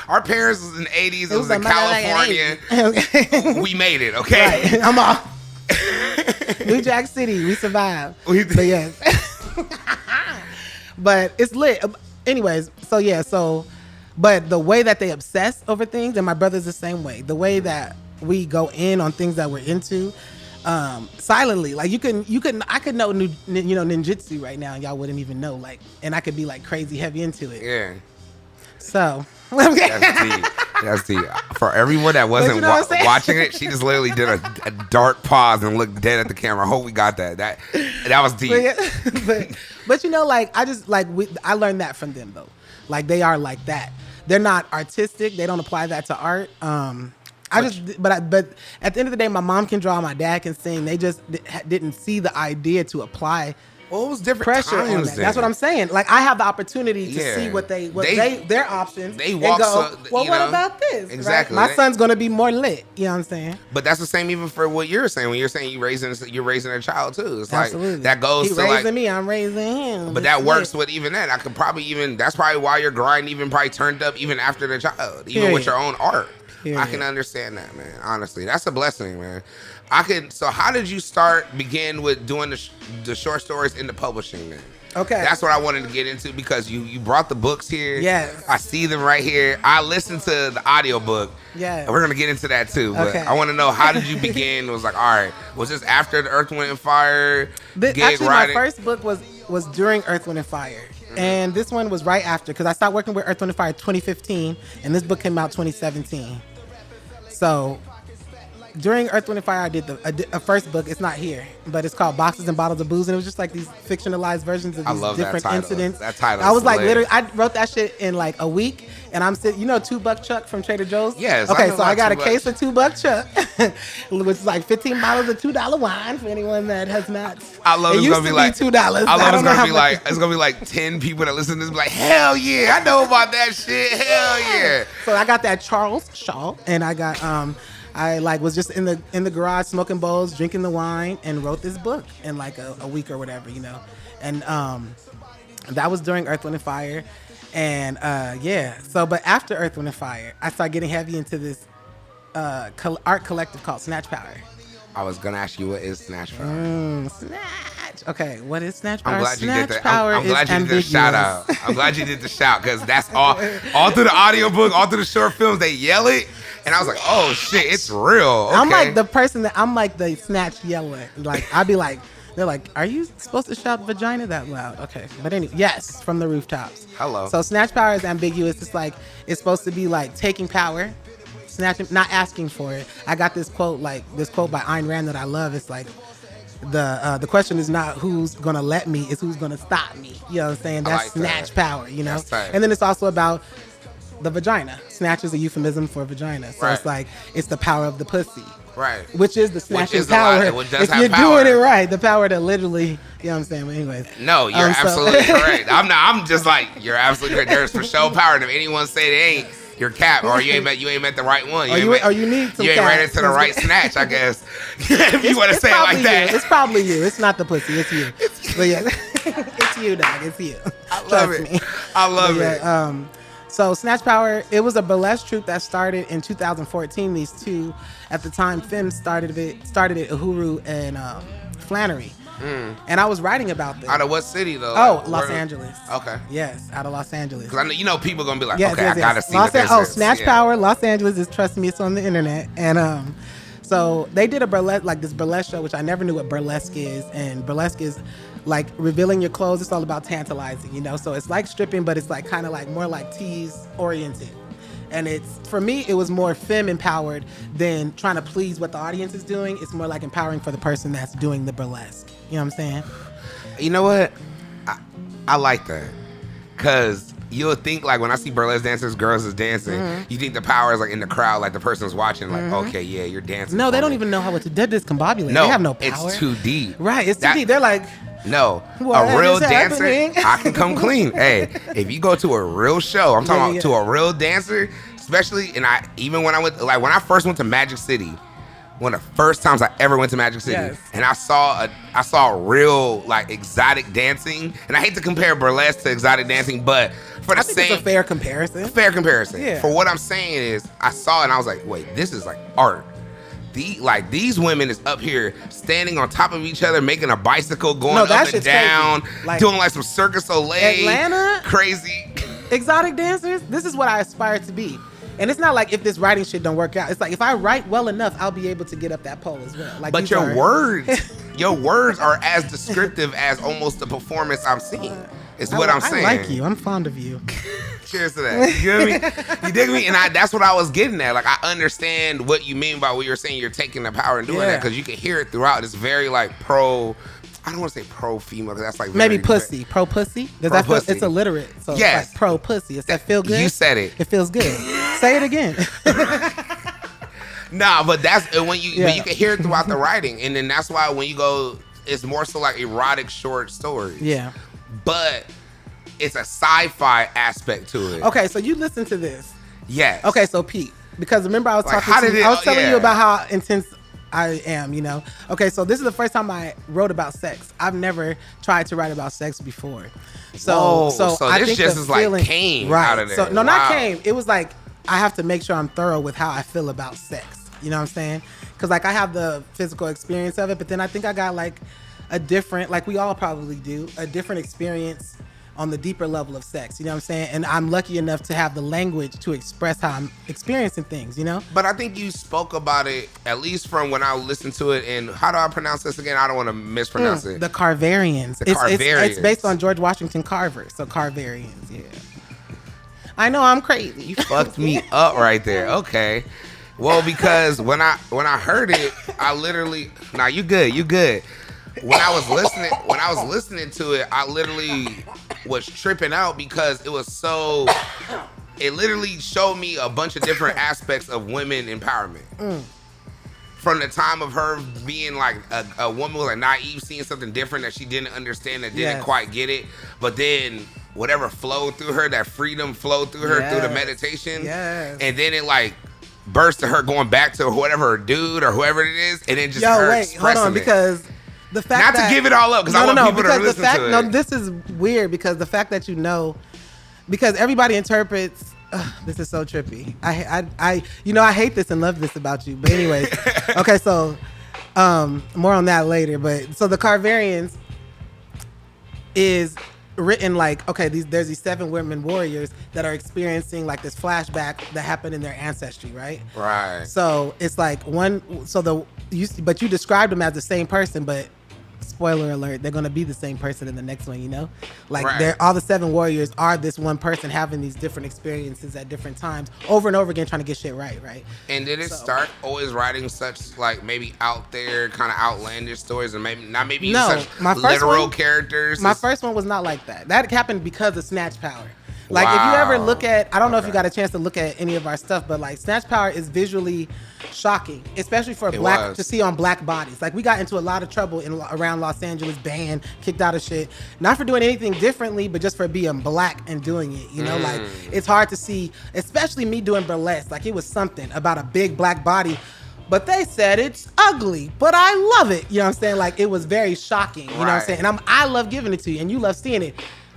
Our parents was in the 80s. It was in like California. We made it, okay? Right. I'm off. New Jack City. We survived. But yes. But it's lit. Anyways, so yeah, but the way that they obsess over things, and my brother's the same way. The way that we go in on things that we're into, silently. Like I could know ninjutsu right now, and y'all wouldn't even know. Like, and I could be like crazy heavy into it. Yeah. So That's deep. For everyone that wasn't you know what I'm saying? watching it, she just literally did a dark pause and looked dead at the camera. I hope we got that. That was deep. But you know, like I learned that from them though. Like they are like that. They're not artistic. They don't apply that to art. But at the end of the day, my mom can draw, my dad can sing. They just didn't see the idea to apply. Well, it was different pressure times on that. then. That's what I'm saying. Like I have the opportunity to see what their options. They and walk. go, well, what about this? Exactly. Right? My son's gonna be more lit. You know what I'm saying? But that's the same even for what you're saying. When you're saying you're raising a child too. It's Absolutely. like that goes He to raising like me, I'm raising him. But that works with even that. I could probably that's probably why your grind even probably turned up even after the child, even with your own art. I can understand that, man. Honestly, that's a blessing, man. So how did you begin with doing the short stories into publishing, man? Okay. That's what I wanted to get into because you brought the books here. Yes. I see them right here. I listened to the audiobook. Yeah. And we're going to get into that too. But Okay. I want to know, how did you begin? It was like, all right, was this after the Earth, Wind, and Fire gig Actually, writing? my first book was during Earth, Wind, and Fire. And this one was right after, because I started working with Earth, Wind, and Fire 2015, and this book came out 2017. So during Earth, Wind, and Fire, I did a first book. It's not here, but it's called Boxes and Bottles of Booze, and it was just like these fictionalized versions of I these love different that title. incidents. That title I was is like, lit. literally, I wrote that shit in like a week, and I'm sitting, $2 Chuck from Trader Joe's? Yes, I Okay, know so I about got a $2 case of $2 Chuck, which is like 15 bottles of $2 wine for anyone that has not. I love it it's used gonna be to like $2. I love don't it's know gonna how be much- like it's gonna be like 10 people that listen to this be like, hell yeah, I know about that shit. Hell yeah. So I got that Charles Shaw, and I got I was just in the garage smoking bowls, drinking the wine, and wrote this book in like a week or whatever, And that was during Earth, Wind, and Fire, and So, but after Earth, Wind, and Fire, I started getting heavy into this art collective called Snatch Power. I was gonna ask you, what is Snatch Power? Snatch. Okay, what is Snatch Power? I'm glad you Snatch did that. Power I'm glad is you did the shout out. ambiguous. I'm glad you did the shout, because that's all through the audiobook, all through the short films, they yell it. And I was like, oh shit, it's real. Okay. I'm like the person I'm like the Snatch yeller. Like, I'd be like, they're like, are you supposed to shout vagina that loud? Okay. But anyway, yes, from the rooftops. Hello. So Snatch Power is ambiguous. It's like, it's supposed to be like taking power, snatching, not asking for it. I got this quote by Ayn Rand that I love. It's like, the question is not who's gonna let me, it's who's gonna stop me. You know what I'm saying? That's like Snatch that. Power, That's tight. And then it's also about the vagina. Snatch is a euphemism for vagina. So Right. it's like, it's the power of the pussy. Right. Which is the snatching is the power. line, which does if have you're power. doing it right, the power to literally, you know what I'm saying? But anyways. No, you're absolutely correct. I'm just like, you're absolutely correct. There's for show power, and if anyone say they ain't, you're cap, or you ain't met the right one. Or you need some You ain't ready caps. to the right snatch, I guess. If you want to say it like that. It's probably you. It's not the pussy. It's you. But yeah, it's you, dog. It's you. I love Trust it. me. I love But it. yeah, so Snatch Power, it was a burlesque troupe that started in 2014. These two, at the time, Femme started it, Uhuru and Flannery. And I was writing about this. Out of what city though? Oh, Like, Los where- Angeles. Okay. Yes, out of Los Angeles. Because I know, people gonna be like, Yes, okay, yes, I gotta yes. see what this is. Snatch Yeah. Power, Los Angeles is, trust me, it's on the internet. And so they did a burlesque, like this burlesque show, which I never knew what burlesque is. And burlesque is like revealing your clothes. It's all about tantalizing, So it's like stripping, but it's like kind of like more like tease oriented. And it's, for me, it was more femme empowered than trying to please what the audience is doing. It's more like empowering for the person that's doing the burlesque. You know what I'm saying? You know what? I like that. Because you'll think, like, when I see burlesque dancers, girls is dancing, you think the power is, like, in the crowd, like, the person's watching, like, okay, yeah, you're dancing. No, they for don't me. even know how to. They're discombobulated. No, They have no power. it's too deep. Right, it's too That- deep. They're like, No, What a real is dancer, happening? I can come clean. Hey, if you go to a real show, I'm talking Yeah, about to a real dancer, especially, and even when I first went to Magic City, one of the first times I ever went to Magic City, Yes. and I saw real like exotic dancing, and I hate to compare burlesque to exotic dancing, but for the I think same it's a fair comparison. fair comparison. Yeah. For what I'm saying is, I saw it and I was like, wait, this is like art. These women is up here standing on top of each other, making a bicycle, going No, that up and shit's down, crazy. Like, doing like some Circus Soleil, Atlanta? crazy. Exotic dancers, this is what I aspire to be. And it's not like if this writing shit don't work out. It's like if I write well enough, I'll be able to get up that pole as well. Like, But these your are- words are as descriptive as almost the performance I'm seeing. Is what I'm saying. I like you. I'm fond of you. Cheers to that. You get me? You dig me? And that's what I was getting at. Like, I understand what you mean by what you're saying. You're taking the power and doing that, because you can hear it throughout. It's very like pro. I don't want to say pro female, because that's like Maybe very, pussy. Pro pussy. Does Pro that feel, pussy. it's illiterate. So Yes. it's like pro pussy. Does that feel good? You said it. It feels good. Say it again. Nah, but that's when you Yeah. but you can hear it throughout the writing, and then that's why when you go, it's more so like erotic short stories. Yeah. But it's a sci-fi aspect to it. Okay, so you listen to this. Yes. Okay, so Pete, because remember I was Like, talking how to did you, it- I was telling yeah. you about how intense I am, Okay, so this is the first time I wrote about sex. I've never tried to write about sex before. Whoa, So so I this think just the is like feeling, came right. out of there. So no, not Wow. came. It was like I have to make sure I'm thorough with how I feel about sex. You know what I'm saying? Because like I have the physical experience of it, but then I think I got like a different, like we all probably do, a different experience on the deeper level of sex. You know what I'm saying? And I'm lucky enough to have the language to express how I'm experiencing things, you know? But I think you spoke about it, at least from when I listened to it. And how do I pronounce this again? I don't want to mispronounce it. The Carverians. The Carverians. It's based on George Washington Carver. So Carverians, yeah. I know I'm crazy. You fucked me up right there. Okay. Well, because when I heard it, I literally, you good. When I was listening to it, I literally was tripping out because it was so. It literally showed me a bunch of different aspects of women empowerment. From the time of her being like a woman like naive, seeing something different that she didn't understand, that didn't quite get it, but then whatever flowed through her, that freedom flowed through her through the meditation, and then it like burst to her going back to whatever her dude or whoever it is, and then just her expressing because. The fact not to give it all up, because I want people to listen to it. No, this is weird because the fact that because everybody interprets. This is so trippy. I hate this and love this about you. But anyways, okay, so more on that later. But so the Carverians is written like, okay, there's these 7 women warriors that are experiencing like this flashback that happened in their ancestry, right? Right. So it's like but you described them as the same person, but spoiler alert, they're gonna be the same person in the next one, you know? Like they're all the 7 warriors are this one person having these different experiences at different times over and over again trying to get shit right? And did it start always writing such like maybe out there kind of outlandish stories, or maybe not even such literal characters? My first one was not like that. That happened because of Snatch Power. Like if you ever look at, I don't know if you got a chance to look at any of our stuff, but like Snatch Power is visually shocking, especially for to see on black bodies. Like we got into a lot of trouble around Los Angeles, banned, kicked out of shit, not for doing anything differently, but just for being black and doing it. You know, like it's hard to see, especially me doing burlesque. Like it was something about a big black body. But they said it's ugly, but I love it. You know what I'm saying? Like it was very shocking. You know what I'm saying? And I love giving it to you, and you love seeing it.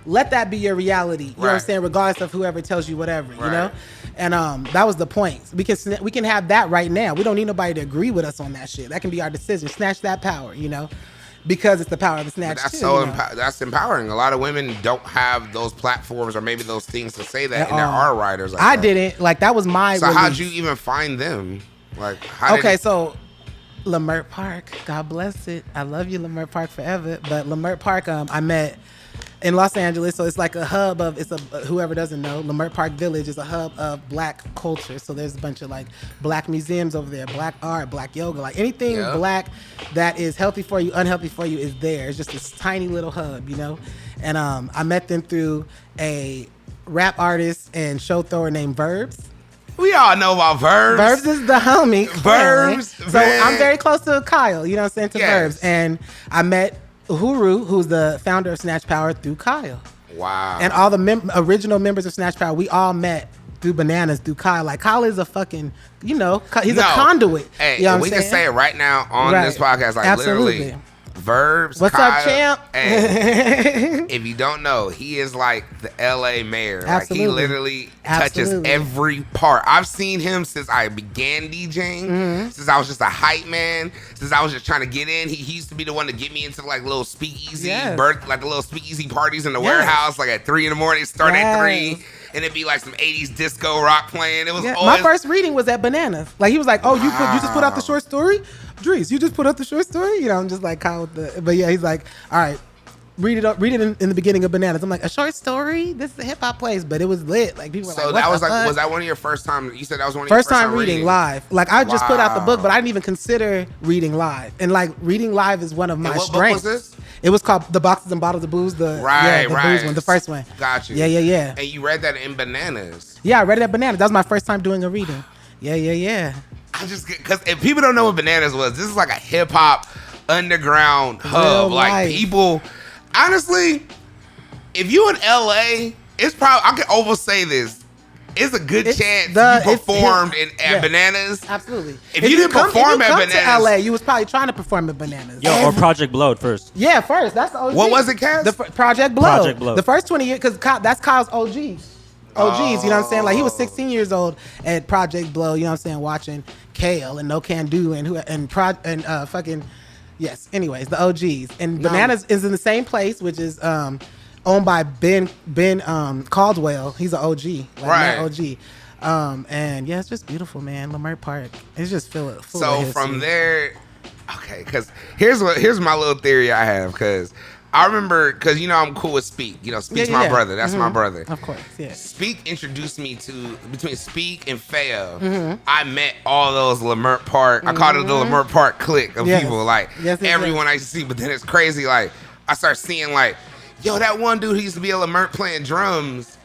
Let that be your reality. You know what I'm saying? Regardless of whoever tells you whatever, you know? And that was the point. We can have that right now. We don't need nobody to agree with us on that shit. That can be our decision. Snatch that power, you know? Because it's the power of the snatch. That's too, that's empowering. A lot of women don't have those platforms or maybe those things to say that, and there are writers like that. I didn't. Like that was my So how'd you even find them? Like so Lamert Park, God bless it. I love you, Lamert Park, forever. But Lamert Park, I met in Los Angeles, so it's like a hub of, whoever doesn't know, Lamert Park Village is a hub of black culture. So there's a bunch of like black museums over there, black art, black yoga, like anything black that is healthy for you, unhealthy for you is there. It's just this tiny little hub, you know? And I met them through a rap artist and show thrower named Verbs. We all know about Verbs. Verbs is the homie. Verbs. So I'm very close to Kyle, you know what I'm saying, to Verbs. And I met Uhuru, who's the founder of Snatch Power, through Kyle. Wow. And all the original members of Snatch Power, we all met through Bananas, through Kyle. Like Kyle is a fucking, he's a conduit. Hey, you know we can say it right now on this podcast, like literally. Verbs. What's Kyle, up, champ? Hey, if you don't know, he is like the LA mayor. Like he literally touches every part. I've seen him since I began DJing, since I was just a hype man, since I was just trying to get in. He used to be the one to get me into like little speakeasy like the little speakeasy parties in the warehouse, like at 3 a.m. Start at 3. And it'd be like some 80s disco rock playing. It was always... My first reading was at Bananas. Like he was like, "Oh, you just put out the short story, Dries. You just put out the short story." You know, I'm just like Kyle with the. But yeah, he's like, "All right, read it in the beginning of Bananas." I'm like, "A short story? This is a hip hop place," but it was lit. Like people were like, that was like, was that one of your first time? You said that was one of first your first time reading live. Like I just put out the book, but I didn't even consider reading live. And like reading live is one of my strengths. Book was this? It was called The Boxes and Bottles of Booze. The booze one, the first one. Got you. Yeah. And you read that in Bananas. Yeah, I read it at Bananas. That was my first time doing a reading. Yeah. I just because if people don't know what Bananas was, this is like a hip hop underground hub. Like people, honestly, if you in LA, it's probably I can almost say this. It's a good chance you performed at Bananas. Absolutely. If you didn't perform at Bananas, to LA, you was probably trying to perform at Bananas. Or Project Blow first. Yeah, first. That's the OG. What was it, Cass? Project Blow. Project Blow. The first 20 years, because that's Kyle's OGs. You know what I'm saying? Like he was 16 years old at Project Blow. You know what I'm saying? Watching Kale and No Can Do and fucking. Yes. Anyways, the OGs and Bananas is in the same place, which is owned by Ben Caldwell. He's an OG, like right? OG. And yeah, it's just beautiful, man. Lamert Park. It's just full So of from there, okay. Because here's my little theory I have. Because I remember, because I'm cool with Speak. Speak's my brother. That's my brother. Of course, yeah. Speak introduced me to, between Speak and Feo, I met all those Lamert Park. I called it the Lamert Park clique of people. Like everyone I used to see. But then it's crazy. Like I start seeing like, yo, that one dude who used to be a Lamert playing drums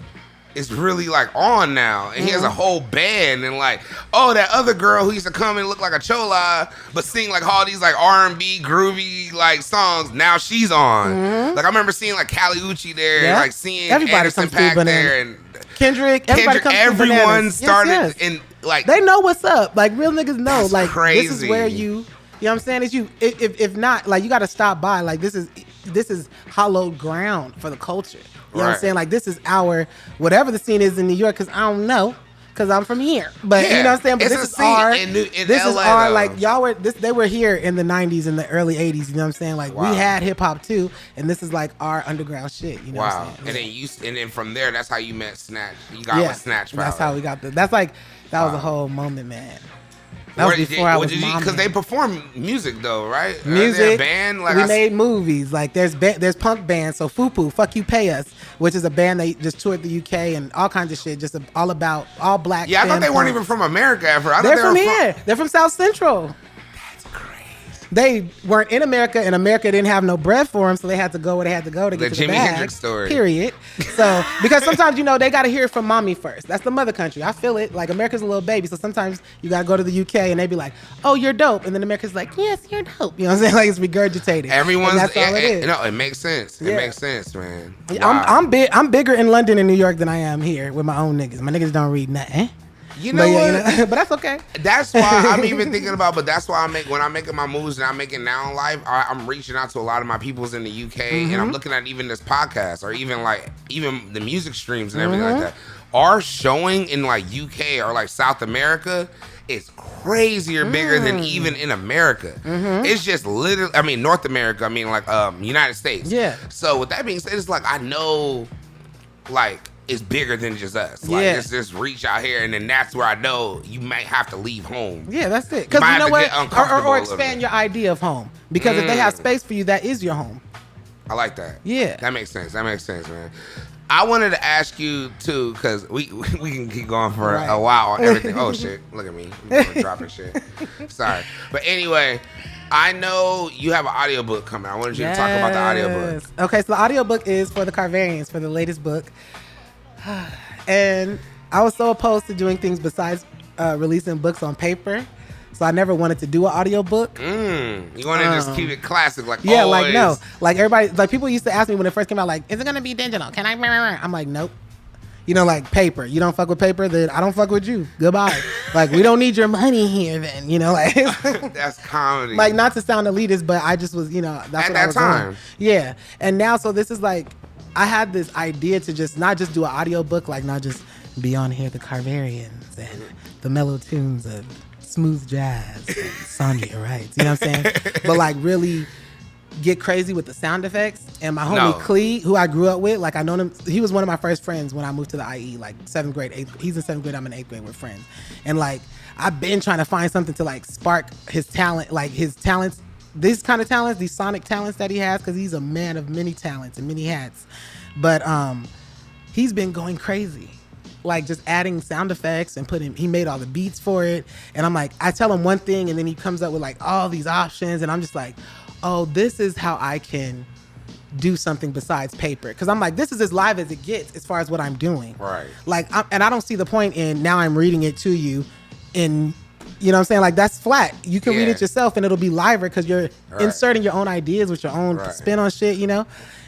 is really like on now, and he has a whole band, and like, oh, that other girl who used to come and look like a chola but sing like all these like R&B groovy like songs, now she's on. Like I remember seeing like Cali there, and like seeing everybody Anderson .Paak there, and Kendrick, everyone started and like they know what's up. Like real niggas know. That's like crazy. This is where you know what I'm saying? Is you if not, like you got to stop by. Like this is hallowed ground for the culture. You know what I'm saying? Like this is our whatever the scene is in New York, because I don't know, because I'm from here. But you know what I'm saying? But this is our this is our like y'all were they were here in the 90s and the early 80s. You know what I'm saying? Like we had hip hop too, and this is like our underground shit. You know what I'm saying? And then from there, that's how you met Snatch. You got with Snatch Power. That's how we got that was a whole moment, man. That was before I was because they perform music though, right? Music, band. Like we made movies. Like there's punk bands. So Fupu, Fuck You Pay Us, which is a band that just toured the UK and all kinds of shit. Just all about all black. Yeah, I thought they weren't even from America ever. They're from here. They're from South Central. They weren't in America, and America didn't have no bread for them, so they had to go where they had to go to get to the bag. Hendrix story. Period. So, because sometimes, they got to hear it from mommy first. That's the mother country. I feel it. Like, America's a little baby, so sometimes you got to go to the UK, and they be like, oh, you're dope. And then America's like, yes, you're dope. You know what I'm saying? Like, it's regurgitated. That's all it is. No, it makes sense. It makes sense, man. Wow. I'm bigger in London and New York than I am here with my own niggas. My niggas don't read nothing. You know what? But that's okay. That's why I'm even thinking about. But that's why when I'm making my moves and I'm making now in life, I'm reaching out to a lot of my peoples in the UK, and I'm looking at even this podcast or even the music streams and everything like that. Our showing in like UK or like South America is crazier, bigger than even in America. It's just literally, I mean, North America. I mean, like United States. Yeah. So with that being said, it's like I know, like. It's bigger than just us. Like, it's just reach out here, and then that's where I know you might have to leave home. Yeah, that's it. Because you know what? Or expand your idea of home. Because if they have space for you, that is your home. I like that. Yeah. That makes sense, man. I wanted to ask you, too, because we can keep going for a while on everything. Oh, shit. Look at me. I'm dropping shit. Sorry. But anyway, I know you have an audiobook coming. I wanted you to talk about the audiobook. Okay, so the audiobook is for the Carverians, for the latest book. And I was so opposed to doing things besides releasing books on paper, so I never wanted to do an audiobook. You want to just keep it classic, like always. Like no, like everybody, like people used to ask me when it first came out, like, is it gonna be digital? Can I? I'm like, nope. Like paper. You don't fuck with paper, then I don't fuck with you. Goodbye. Like we don't need your money here, then. Like that's comedy. Like not to sound elitist, but I just was, that's at what that I was time. Doing. Yeah, and now so this is like. I had this idea to just not just do an audiobook, like not just be on here, the Carverians and the mellow tunes of smooth jazz and Sondria, right? You know what I'm saying? But like really get crazy with the sound effects. And my homie Clee, who I grew up with, like I known him, he was one of my first friends when I moved to the IE, like 7th grade, 8th. He's in 7th grade, I'm in 8th grade, we're friends. And like I've been trying to find something to like spark his talent, like his talents. These kind of talents, these sonic talents that he has, because he's a man of many talents and many hats. But he's been going crazy, like just adding sound effects and he made all the beats for it. And I'm like, I tell him one thing and then he comes up with like all these options. And I'm just like, oh, this is how I can do something besides paper. Because I'm like, this is as live as it gets as far as what I'm doing. Right. Like, and I don't see the point in now I'm reading it to you in... You know what I'm saying? Like, that's flat. You can read it yourself and it'll be liver because you're inserting your own ideas with your own spin on shit,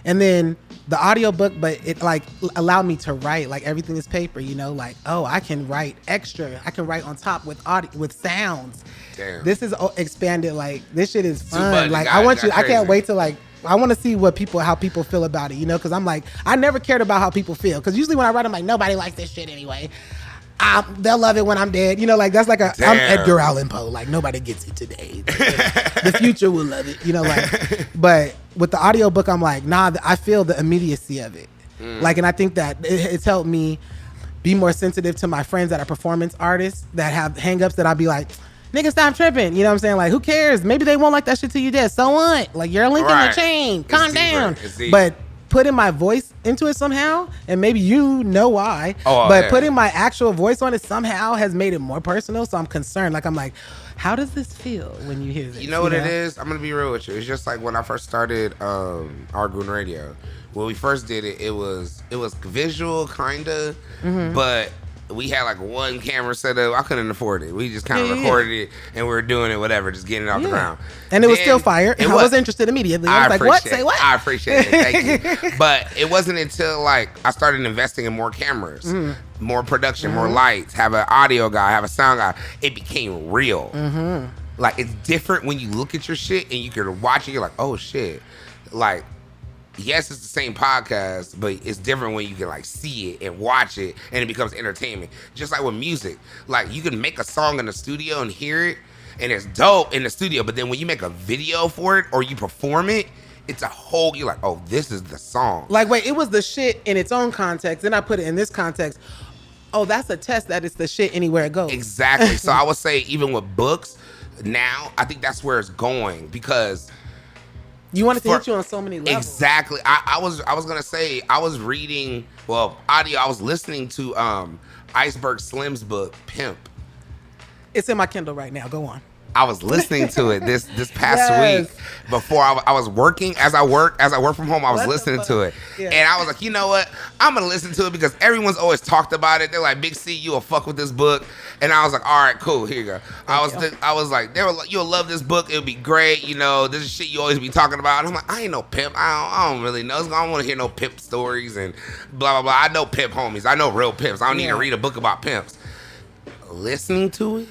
And then the audiobook, but it like allowed me to write, like everything is paper, like, oh, I can write extra. I can write on top with audio, with sounds. Damn. This is expanded. Like, this shit is fun. Like, I can't wait to like, I want to see how people feel about it, because I'm like, I never cared about how people feel. Because usually when I write, I'm like, nobody likes this shit anyway. they'll love it when I'm dead. You know, like that's like I'm Damn. Edgar Allan Poe. Like nobody gets it today. The future will love it. You know, like. But with the audiobook, I'm like, nah. I feel the immediacy of it. Like, and I think that it's helped me be more sensitive to my friends that are performance artists that have hangups that I'll be like, nigga, stop tripping. You know what I'm saying? Like, who cares? Maybe they won't like that shit till you dead. So what? Like, you're a link in the chain. Calm down. But putting my voice into it somehow, and maybe you know why, but putting my actual voice on it somehow has made it more personal. So I'm concerned. Like, I'm like, how does this feel when you hear this? You know what it is? I'm going to be real with you. It's just like when I first started Argoon Radio. When we first did it, it was visual, kind of, but we had like one camera set up. I couldn't afford it. We just kind of recorded it, and we were doing it, whatever, just getting it off the ground. And it was still fire. I was interested immediately. I was like, what? Say what? I appreciate it. Thank you. But it wasn't until like I started investing in more cameras, more production, more lights, have an audio guy, have a sound guy. It became real. Like, it's different when you look at your shit and you can watch it. You're like, oh, shit. Like, yes, it's the same podcast, but it's different when you can like see it and watch it, and it becomes entertainment. Just like with music, like you can make a song in the studio and hear it, and it's dope in the studio. But then when you make a video for it or you perform it, it's a whole. You're like, oh, this is the song. Like, wait, it was the shit in its own context. Then I put it in this context. Oh, that's a test that it's the shit anywhere it goes. Exactly. So I would say even with books now, I think that's where it's going because. You want it to hit you on so many levels. Exactly. I was gonna say I was reading audio. I was listening to Iceberg Slim's book Pimp. It's in my Kindle right now. Go on. I was listening to it this past week before I was working. As I work from home, I was listening to it, and I was like, you know what? I'm gonna listen to it because everyone's always talked about it. They're like, Big C, you'll fuck with this book, and I was like, all right, cool, here you go. I was like, you'll love this book. It'll be great. You know, this is shit you always be talking about. And I'm like, I ain't no pimp. I don't really know. I don't want to hear no pimp stories and blah blah blah. I know pimp homies. I know real pimps. I don't need to read a book about pimps. Listening to it.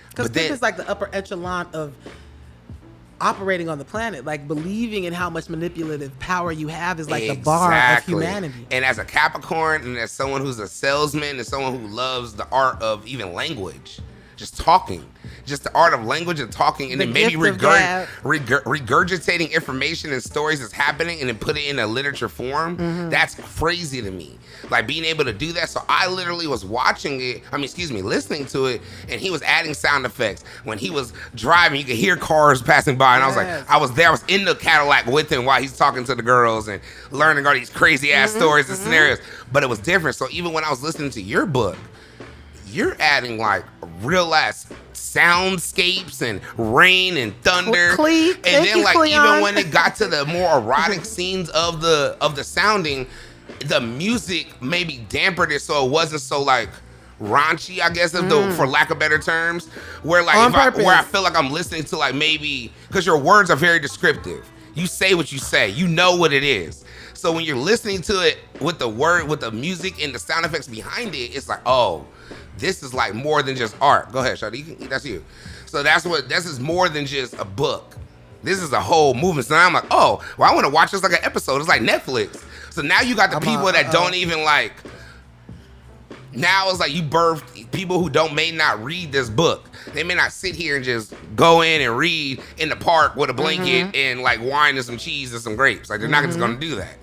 Because pimp is like the upper echelon of operating on the planet. Like, believing in how much manipulative power you have is like the bar of humanity. And as a Capricorn, and as someone who's a salesman, and someone who loves the art of even language, just talking, just the art of language and talking, and then maybe regurgitating information and stories that's happening and then put it in a literature form. That's crazy to me. Like, being able to do that. So I literally was listening to it, and he was adding sound effects. When he was driving, you could hear cars passing by, and I was like, I was in the Cadillac with him while he's talking to the girls and learning all these crazy ass stories and scenarios. But it was different. So even when I was listening to your book, you're adding like real ass soundscapes and rain and thunder, and then like even when it got to the more erotic scenes of the sounding, the music maybe dampened it so it wasn't so like raunchy, I guess, for lack of better terms. Where like where I feel like I'm listening to like maybe because your words are very descriptive. You say what you say. You know what it is. So when you're listening to it with the music and the sound effects behind it, it's like, oh, this is like more than just art. Go ahead, Shawty. That's you. So this is more than just a book. This is a whole movement. So now I'm like, oh, well, I want to watch this like an episode. It's like Netflix. So now you got the people that don't even like. Now it's like you birthed people who may not read this book. They may not sit here and just go in and read in the park with a blanket and like wine and some cheese and some grapes. Like, they're not just going to do that.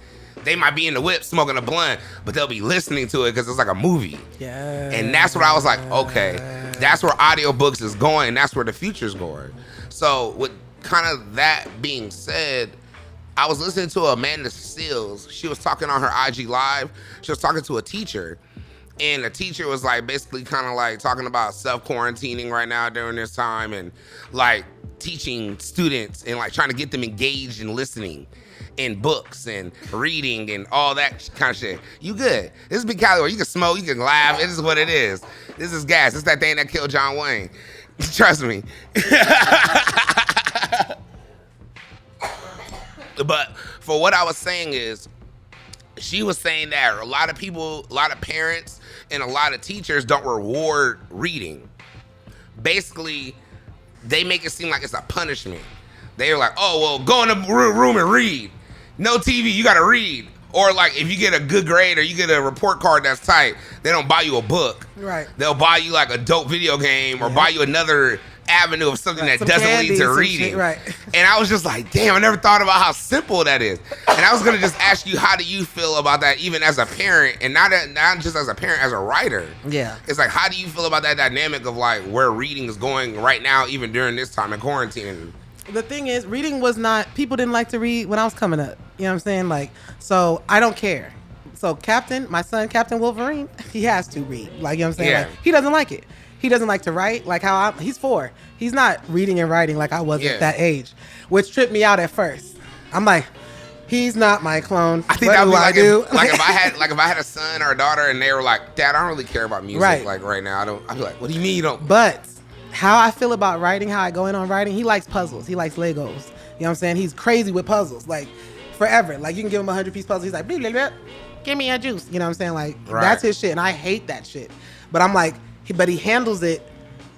They might be in the whip smoking a blunt, but they'll be listening to it because it's like a movie. Yeah. And that's what I was like, okay, that's where audiobooks is going. That's where the future's going. So with kind of that being said, I was listening to Amanda Seales. She was talking on her IG Live. She was talking to a teacher. And the teacher was like basically kind of like talking about self-quarantining right now during this time and like teaching students and like trying to get them engaged in listening in books and reading and all that kind of shit. You good. This is Big Cali where you can smoke, you can laugh. It is what it is. This is gas. It's that thing that killed John Wayne. Trust me. But for what I was saying is, she was saying that a lot of people, a lot of parents, and a lot of teachers don't reward reading. Basically, they make it seem like it's a punishment. They're like, oh, well, go in the room and read. No TV, you gotta read. Or like if you get a good grade or you get a report card that's tight, they don't buy you a book. Right. They'll buy you like a dope video game or buy you another avenue of something that doesn't candy, lead to reading. shit, right. And I was just like, damn, I never thought about how simple that is. And I was gonna just ask you, how do you feel about that, even as a parent, and not just as a parent, as a writer? Yeah. It's like, how do you feel about that dynamic of like where reading is going right now, even during this time in quarantine? The thing is, reading was not, people didn't like to read when I was coming up. You know what I'm saying? Like, so I don't care. So my son, Captain Wolverine, he has to read. Like, you know what I'm saying? Yeah. Like, he doesn't like it. He doesn't like to write. Like he's 4. He's not reading and writing like I was at that age, which tripped me out at first. I'm like, he's not my clone. I think that would be like if I had a son or a daughter and they were like, Dad, I don't really care about music like right now. I'd be like, what do you mean you don't? But how I feel about writing, how I go in on writing, he likes puzzles. He likes Legos. You know what I'm saying? He's crazy with puzzles. Like, forever. Like, you can give him a 100-piece puzzle. He's like, blah, blah, blah. Give me a juice. You know what I'm saying? Like, that's his shit. And I hate that shit. But I'm like, but he handles it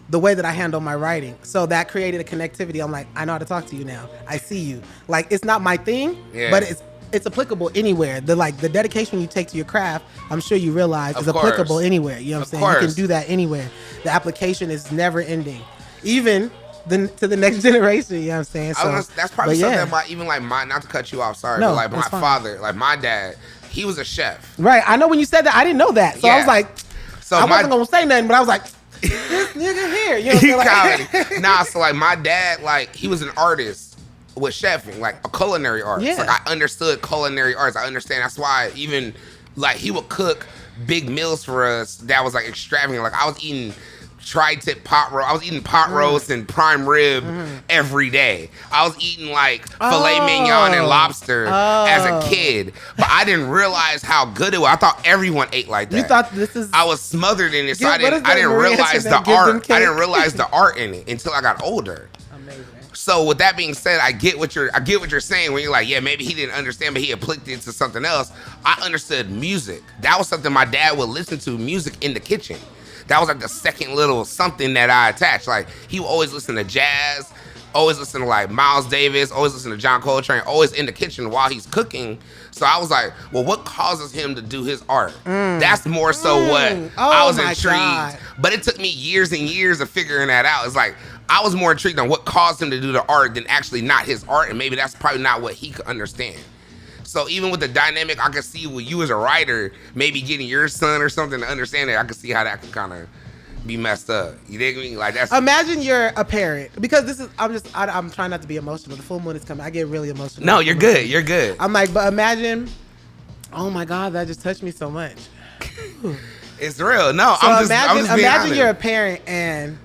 the way that I handle my writing. So that created a connectivity. I'm like, I know how to talk to you now. I see you. Like, it's not my thing, but it's applicable anywhere. The dedication you take to your craft, I'm sure you realize, is applicable anywhere. You know what I'm saying? You can do that anywhere. The application is never ending, even to the next generation. You know what I'm saying? So that's probably something about even like not to cut you off. Sorry, but like my father, like my dad, he was a chef. Right. I know when you said that, I didn't know that. So I was like, I wasn't gonna say nothing, but I was like, this nigga here. You know what I'm saying? Nah, so like my dad, like he was an artist with chefing, like a culinary artist. Yeah. Like I understood culinary arts. I understand. That's why even like he would cook big meals for us that was like extravagant. Like I was eating tri-tip pot roast. I was eating pot roast and prime rib every day. I was eating like filet mignon and lobster as a kid, but I didn't realize how good it was. I thought everyone ate like that. You thought this is? I was smothered in it, so I didn't realize the art. I didn't realize the art in it until I got older. Amazing. So with that being said, I get what you're saying when you're like, yeah, maybe he didn't understand, but he applied it to something else. I understood music. That was something my dad would listen to, music in the kitchen. That was like the second little something that I attached. Like he would always listen to jazz, always listen to like Miles Davis, always listen to John Coltrane, always in the kitchen while he's cooking. So I was like, well, what causes him to do his art? That's more so what I was intrigued. God. But it took me years and years of figuring that out. It's like I was more intrigued on what caused him to do the art than actually not his art, and maybe that's probably not what he could understand. So even with the dynamic, I could see with you as a writer, maybe getting your son or something to understand it. I could see how that could kind of be messed up. You dig me? Like that's. Imagine you're a parent, because this is. I'm trying not to be emotional. The full moon is coming. I get really emotional. No, you're good. You're good. I'm like, but imagine. Oh my God, that just touched me so much. It's real. No, so I'm just being honest. You're a parent and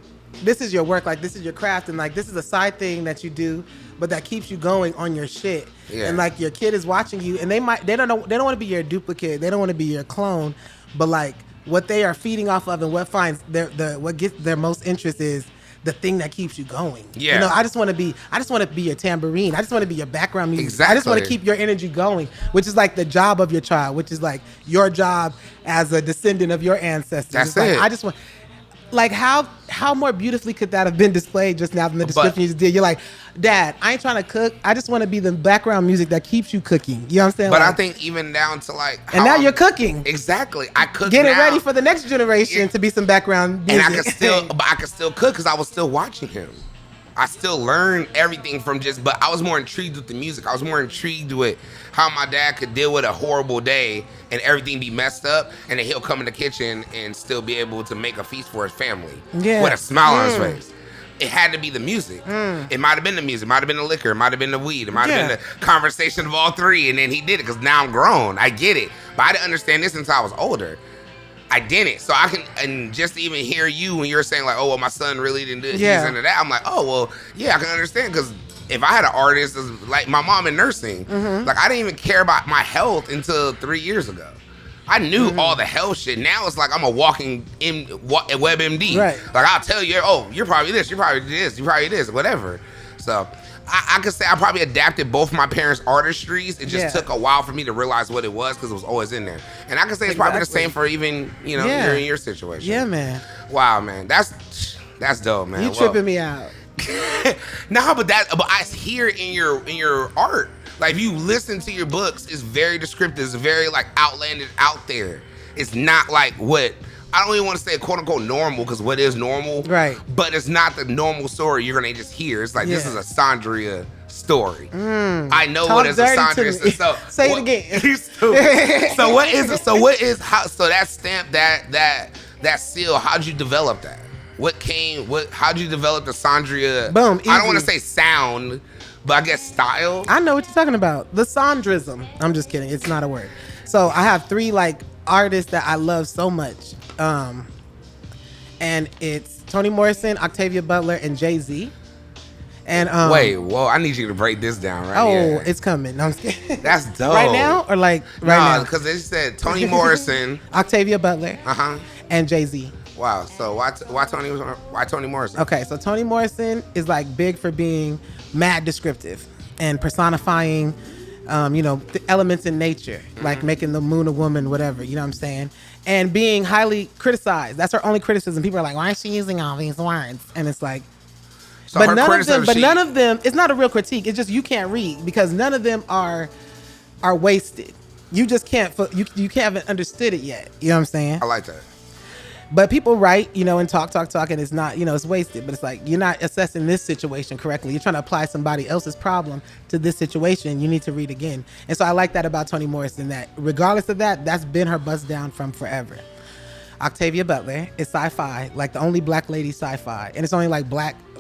this is your work. Like this is your craft, and like this is a side thing that you do, but that keeps you going on your shit. Yeah. And like your kid is watching you, and they don't want to be your duplicate. They don't want to be your clone, but like what they are feeding off of and what finds what gets their most interest is the thing that keeps you going. Yeah. You know, I just want to be your tambourine. I just want to be your background music. Exactly. I just want to keep your energy going, which is like the job of your child, which is like your job as a descendant of your ancestors. That's it. Like, I just want. Like how more beautifully could that have been displayed just now than the description you just did? You're like, Dad, I ain't trying to cook. I just want to be the background music that keeps you cooking. You know what I'm saying? But like, I think even down to like, and now you're cooking. Exactly, I cook. Get it ready for the next generation to be some background music. And I could still cook because I was still watching him. I still learned everything from but I was more intrigued with the music. I was more intrigued with how my dad could deal with a horrible day and everything be messed up, and then he'll come in the kitchen and still be able to make a feast for his family with a smile on his face. It had to be the music. It might have been the music, might have been the liquor, it might have been the weed, it might have been the conversation of all three, and then he did it because now I'm grown. I get it. But I didn't understand this until I was older. I didn't. So I can, and just to even hear you when you're saying like, oh, well, my son really didn't do it, he's into that. I'm like, oh, well, yeah, I can understand, because if I had an artist like my mom in nursing, like I didn't even care about my health until 3 years ago. I knew all the health shit. Now it's like I'm a walking WebMD. Right. Like I'll tell you, oh, you're probably this, you're probably this, you're probably this, whatever. So I could say I probably adapted both my parents' artistries. It just took a while for me to realize what it was because it was always in there. And I can say it's probably the same for even, you're in your situation. Yeah, man. Wow, man. That's dope, man. You tripping me out. No, but I hear in your art Like if you listen to your books, it's very descriptive. It's very like outlandish, out there. It's not like what I don't even want to say quote unquote normal because what is normal, right? But it's not the normal story you're gonna just hear. It's like this is a Sondria story. I know what is a Sondria. So say it again. So what is it? So what is how? So that stamp, that seal. How'd you develop that? How'd you develop the Sondria? Boom. Easy. I don't want to say sound, but I guess style. I know what you're talking about. The Sondrism. I'm just kidding. It's not a word. So I have 3 like artists that I love so much. And it's Toni Morrison, Octavia Butler, and Jay-Z. And wait, whoa! I need you to break this down right here. It's coming. No, I'm just kidding. That's dope. Right now or like right now? Because they said Toni Morrison, Octavia Butler, and Jay-Z. Wow. So why Toni Morrison? Okay, so Toni Morrison is like big for being mad descriptive and personifying, the elements in nature, like making the moon a woman, whatever. You know what I'm saying? And being highly criticized. That's her only criticism. People are like, why is she using all these words? And it's like, so but none of them. It's not a real critique. It's just you can't read because none of them are wasted. You just can't. You haven't understood it yet. You know what I'm saying? I like that. But people write, and talk, and it's not, it's wasted. But it's like you're not assessing this situation correctly. You're trying to apply somebody else's problem to this situation. You need to read again. And so I like that about Toni Morrison, that regardless of that, that's been her bust down from forever. Octavia Butler is sci-fi, like the only black lady sci-fi, and it's only like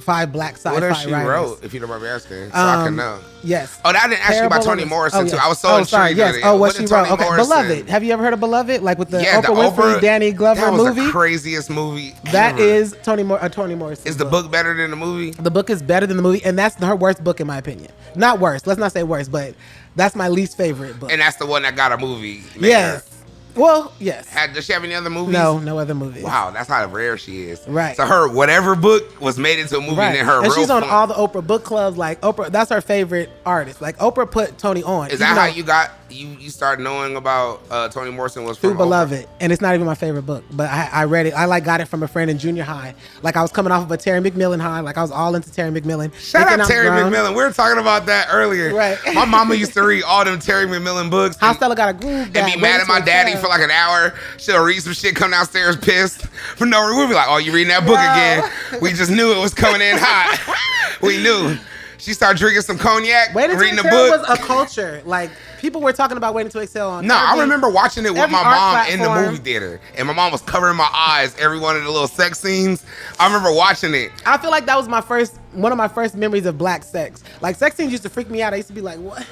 5 black sci-fi writers. What she wrote, if you don't mind me asking, so I can know. Yes. Oh, I didn't ask you about Toni Morrison too. I was so intrigued. Sorry. Yes. What she wrote. Okay. Morrison? Beloved. Have you ever heard of Beloved? Like with the Oprah Winfrey, Danny Glover movie. That was the craziest movie That ever. is Toni Morrison. Is the book better than the movie? The book is better than the movie, and that's her worst book in my opinion. Not worst. Let's not say worst, but that's my least favorite book. And that's the one that got a movie. Yes. Well, yes. Does she have any other movies? No other movies. Wow, that's how rare she is. Right. So her whatever book was made into a movie, and then her and real she's on fun. all the Oprah book clubs. Like Oprah, that's her favorite artist. Like Oprah put Toni on. Is that how you got you started knowing about Toni Morrison? Was from through Beloved, and it's not even my favorite book, but I read it. I got it from a friend in junior high. Like I was coming off of a Terry McMillan high. Like I was all into Terry McMillan. Shout out Terry McMillan. We were talking about that earlier. Right. My mama used to read all them Terry McMillan books. How Stella Got a Groove. And be mad at my daddy for like an hour. She'll read some shit, come downstairs pissed for no reason. We'll be like, oh, you reading that book again? We just knew it was coming in hot. We knew. She started drinking some cognac, reading the book. Was a culture. Like people were talking about Waiting to Exhale on. No, I remember watching it with my mom in the platform. movie theater, and my mom was covering my eyes every one of the little sex scenes. I remember watching it. I feel like that was one of my first memories of black sex. Like sex scenes used to freak me out. I used to be like, what?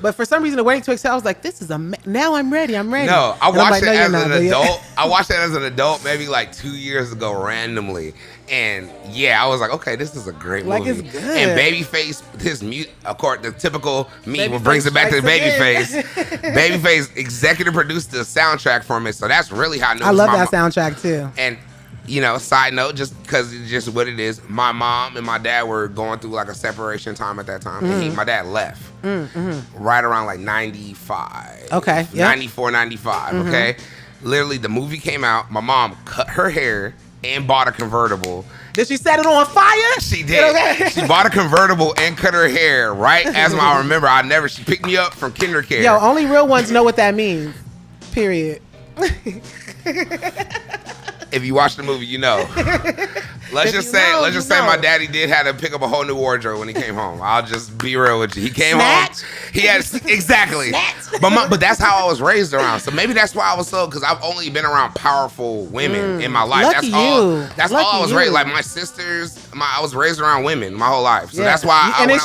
But for some reason, the Waiting to Exhale, I was like, this is now I'm ready. No, I watched it as an adult. I watched it as an adult maybe like 2 years ago randomly. And yeah, I was like, okay, this is a great movie. Like it's good. And Babyface, his of course, the typical me, what brings it back to the Babyface. Babyface executive produced the soundtrack for me. So that's really how I knew. I love that soundtrack too. And side note, just because it's just what it is, my mom and my dad were going through like a separation time at that time. And my dad left right around like 95. Okay. Yeah. 94, 95. Okay. Literally, the movie came out. My mom cut her hair and bought a convertible. Did she set it on fire? She did. Okay. She bought a convertible and cut her hair right as I remember. She picked me up from kindergarten. Yo, only real ones know what that means. Period. If you watch the movie, you know. Let's just say my daddy did have to pick up a whole new wardrobe when he came home. I'll just be real with you. He came home. He had exactly. But that's how I was raised around. So maybe that's why I was because I've only been around powerful women in my life. Lucky that's all I was raised. Like my sisters, I was raised around women my whole life. So that's why. It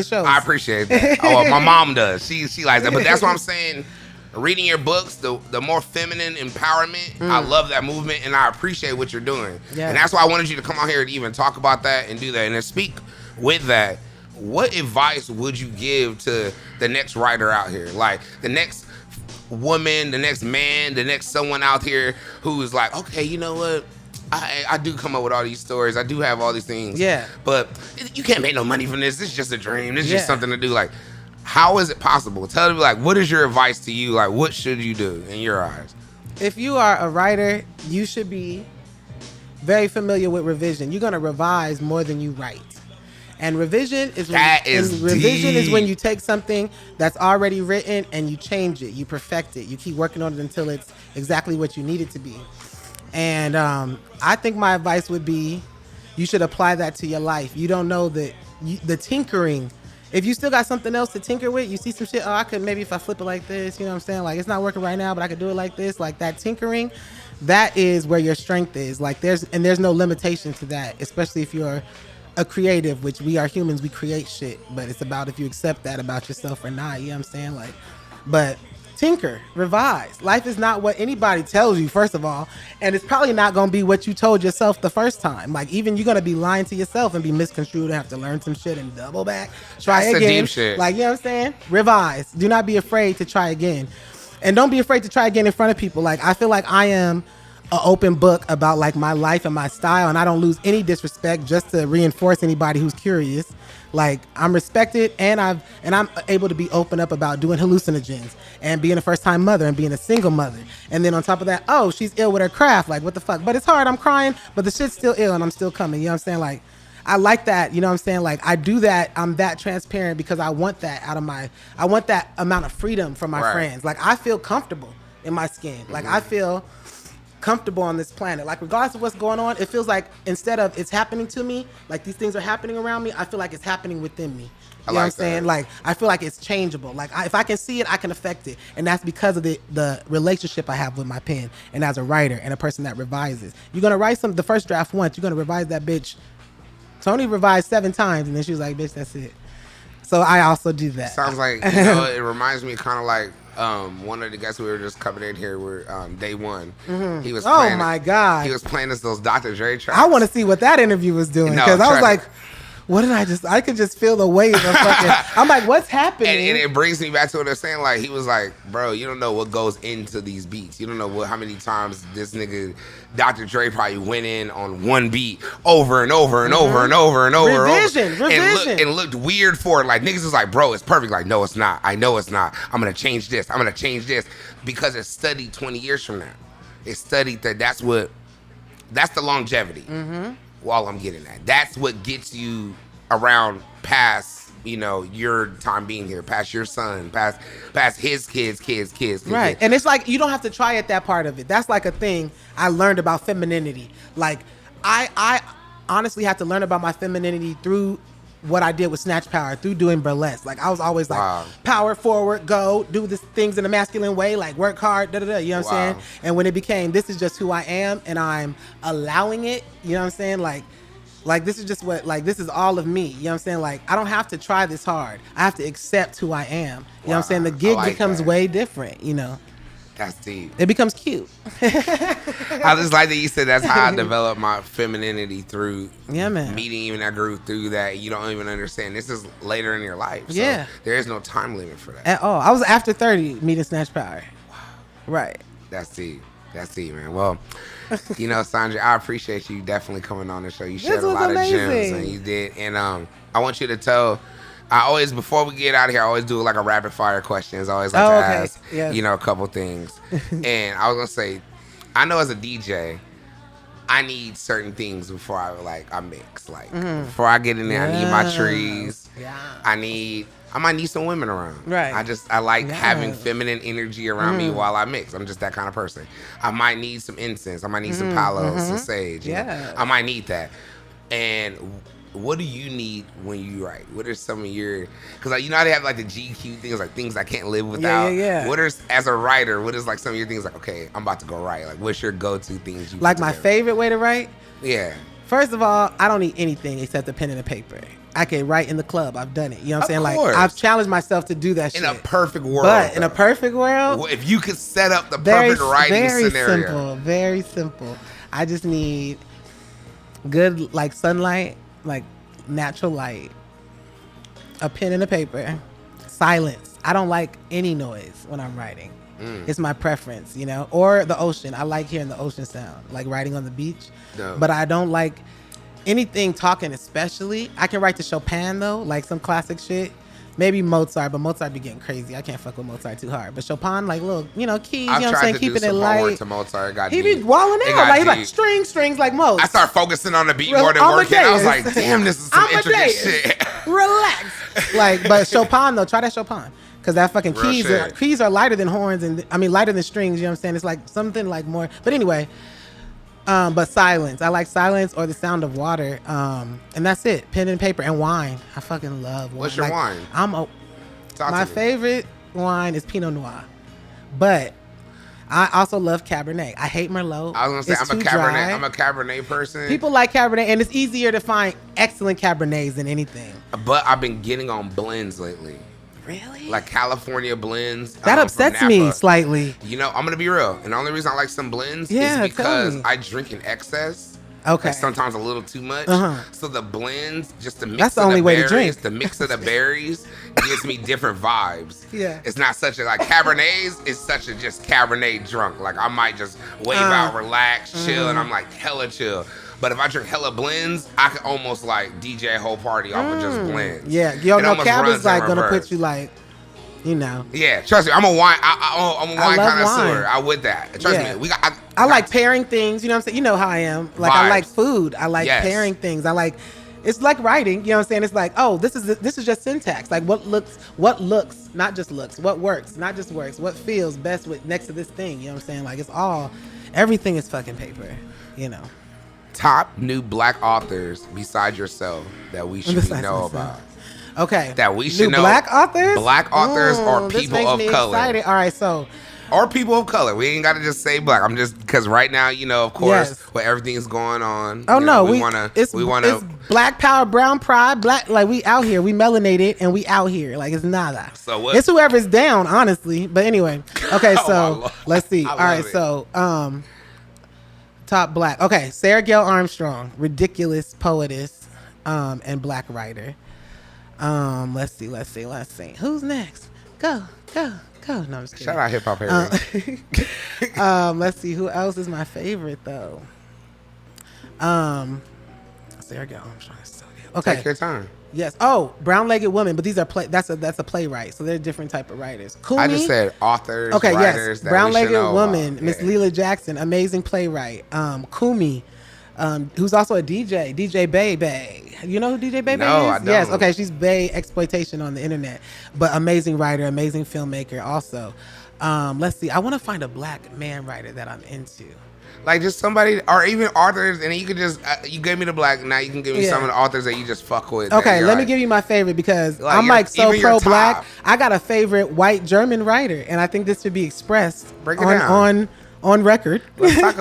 shows. I appreciate that. Oh, my mom does. She likes that. But that's what I'm saying. Reading your books, the more feminine empowerment, I love that movement, and I appreciate what you're doing. Yeah. And that's why I wanted you to come out here and even talk about that and do that. And then speak with that, what advice would you give to the next writer out here? Like the next woman, the next man, the next someone out here who's like, okay, you know what? I do come up with all these stories. I do have all these things. Yeah. But you can't make no money from this. This is just a dream. This is just something to do. Like, how is it possible? Tell me, like, what is your advice to you? Like, what should you do in your eyes? If you are a writer, you should be very familiar with revision. You're going to revise more than you write. And revision is revision is when you take something that's already written and you change it, you perfect it, you keep working on it until it's exactly what you need it to be. And I think my advice would be, you should apply that to your life. You don't know that the tinkering. If you still got something else to tinker with, you see some shit. Oh, I could maybe if I flip it like this. You know what I'm saying? Like it's not working right now, but I could do it like this. Like that tinkering, that is where your strength is. Like there's no limitation to that, especially if you're a creative, which we are humans. We create shit, but it's about if you accept that about yourself or not. You know what I'm saying? Like, but tinker, revise. Life is not what anybody tells you, first of all, and it's probably not going to be what you told yourself the first time. Like even you're going to be lying to yourself and be misconstrued and have to learn some shit and double back, try That's again. Deep shit. Like, you know what I'm saying? Revise. Do not be afraid to try again, and don't be afraid to try again in front of people. Like I feel like I am an open book about like my life and my style, and I don't lose any disrespect just to reinforce anybody who's curious. Like I'm respected, and I'm able to be open up about doing hallucinogens and being a first time mother and being a single mother. And then on top of that, oh, she's ill with her craft. Like what the fuck? But it's hard. I'm crying, but the shit's still ill, and I'm still coming. You know what I'm saying? Like I like that. You know what I'm saying? Like I do that. I'm that transparent because I want that I want that amount of freedom from my friends. Like I feel comfortable in my skin. Like I feel comfortable on this planet. Like regardless of what's going on, it feels like instead of it's happening to me, like these things are happening around me, I feel like it's happening within me. You know what I'm saying? Like I feel like it's changeable. Like if I can see it, I can affect it, and that's because of the relationship I have with my pen and as a writer and a person that revises. You're gonna write the first draft once, you're gonna revise that bitch. Tony revised 7 times, and then she was like, "Bitch, that's it." So I also do that. Sounds like it reminds me kind of like one of the guys we were just coming in here were day one. Mm-hmm. He was playing, oh my god, he was playing those Dr. Dre tracks. I want to see what that interview was doing because I was like, what did I could just feel the wave of fucking. I'm like, what's happening? And it brings me back to what they're saying. Like he was like, bro, you don't know what goes into these beats. You don't know how many times this nigga Dr. Dre probably went in on one beat over and over and over and over and over. Revision. And looked weird for it. Like niggas was like, bro, it's perfect. Like, no, it's not. I know it's not. I'm gonna change this. I'm gonna change this because it's studied 20 years from now. It's studied that's the longevity. Mm-hmm. While I'm getting that, that's what gets you around past, your time being here, past your son, past his kids. Right. And it's like you don't have to try it, that part of it. That's like a thing I learned about femininity. Like I honestly had to learn about my femininity through what I did with Snatch Power, through doing burlesque. Like I was always like, power forward, go, do these things in a masculine way, like work hard, you know what I'm saying? And when it became, this is just who I am and I'm allowing it, you know what I'm saying? Like this is just this is all of me, you know what I'm saying? Like I don't have to try this hard. I have to accept who I am. You know what I'm saying? The gig becomes way different, That's deep. It becomes cute. I just like that you said that's how I developed my femininity through meeting even that group through that. You don't even understand. This is later in your life. So there is no time limit for that. At all. I was after 30 meeting Snatch Power. Wow. Right. That's deep, man. Well, Sondria, I appreciate you definitely coming on the show. You shared a lot of gems, and you did. And I want you to tell. Before we get out of here, I always do like a rapid fire questions. I always like to ask, a couple things. And I was gonna say, I know as a DJ, I need certain things before I mix. Like before I get in there, I need my trees. Yeah. I might need some women around. Right. I like having feminine energy around me while I mix. I'm just that kind of person. I might need some incense. I might need some palos, some sage. I might need that. And what do you need when you write? What are some of your, because how they have like the GQ things, like things I can't live without. Yeah. What are, as a writer, what is like some of your things like, okay, I'm about to go write. Like what's your go-to things you like my favorite way to write? Yeah. First of all, I don't need anything except a pen and a paper. I can write in the club. I've done it. You know what I'm saying? Like I've challenged myself to do that shit. In a perfect world. But in a perfect world, if you could set up the perfect writing scenario. Very simple. I just need good like sunlight, like natural light, a pen and a paper, silence. I don't like any noise when I'm writing. It's my preference, or the ocean. I like hearing the ocean sound, like writing on the beach. No. But I don't like anything talking, especially. I can write to Chopin though, like some classic shit. Maybe Mozart, but Mozart be getting crazy. I can't fuck with Mozart too hard. But Chopin, like little, keys. I've you know what I'm tried saying? to Keeping do it some light. homework to Mozart. It got He deep. be walling It out. got Like he's like deep. strings like Mozart. I started focusing on the beat Real- more than working. I was Amadeus. like, damn, this is some intricate Amadeus. shit. Relax. But Chopin though, try that Chopin. Cause that fucking Real keys are lighter than horns lighter than strings. You know what I'm saying? It's like something like more. But anyway, but silence. I like silence or the sound of water. And that's it. Pen and paper and wine. I fucking love wine. What's your wine? My favorite wine is Pinot Noir, but I also love Cabernet. I hate Merlot. I was gonna say I'm a Cabernet person. People like Cabernet, and it's easier to find excellent Cabernets than anything. But I've been getting on blends lately. Really? Like California blends. That upsets me slightly. I'm gonna be real, and the only reason I like some blends is because I drink in excess. Okay. Like sometimes a little too much. So the blends, just the mix That's the of only the way to berries, drink. the mix of the berries gives me different vibes. Yeah. It's not such a like Cabernets is such a just Cabernet drunk. Like I might just wave out, relax, chill, and I'm like hella chill. But if I drink hella blends, I can almost like DJ a whole party off of just blends. Yeah, Cab is like gonna put you like, Yeah, trust me, I'm a wine. I'm a wine connoisseur. wine. I with that. Trust me, I like pairing things. You know what I'm saying? You know how I am. Like I like food. I like pairing things. It's like writing. You know what I'm saying? It's like, oh, this is just syntax. Like what looks, not just looks. What works, not just works. What feels best with next to this thing. You know what I'm saying? Like everything is fucking paper. Top new black authors besides yourself that we should know about. Okay. That we should know. Black authors? Black authors or people of color. Excited. All right, so. Or people of color. We ain't got to just say black. I'm just, because right now, of course, where everything's going on. Oh, no. We want to. It's black power, brown pride, black. Like, we out here. We melanated and we out here. Like, it's nada. So what? It's whoever's down, honestly. But anyway. Okay, so let's see. All right, so. Top black. Okay, Sarah Gail Armstrong, ridiculous poetess, and black writer. Let's see. Who's next? Go. No, I'm just kidding. Shout out hip hop let's see. Who else is my favorite though? Sarah Gail Armstrong is so good. Okay. Take your time. Yes. Oh, brown-legged woman, but these are that's a playwright, so they're different type of writers. Kumi, I just said authors, okay, writers. Yes. Brown-legged woman, about. Miss Leela Jackson, amazing playwright. Kumi, who's also a DJ, DJ Bebe. You know who DJ Bebe is? No, I don't. Yes. Okay, she's Bay exploitation on the internet, but amazing writer, amazing filmmaker also. Let's see. I want to find a black man writer that I'm into. Like just somebody, or even authors, and you could just, you gave me the black, now you can give me some of the authors that you just fuck with. Okay, let me give you my favorite because I'm like so pro-black. I got a favorite white German writer, and I think this should be expressed on record. Let's talk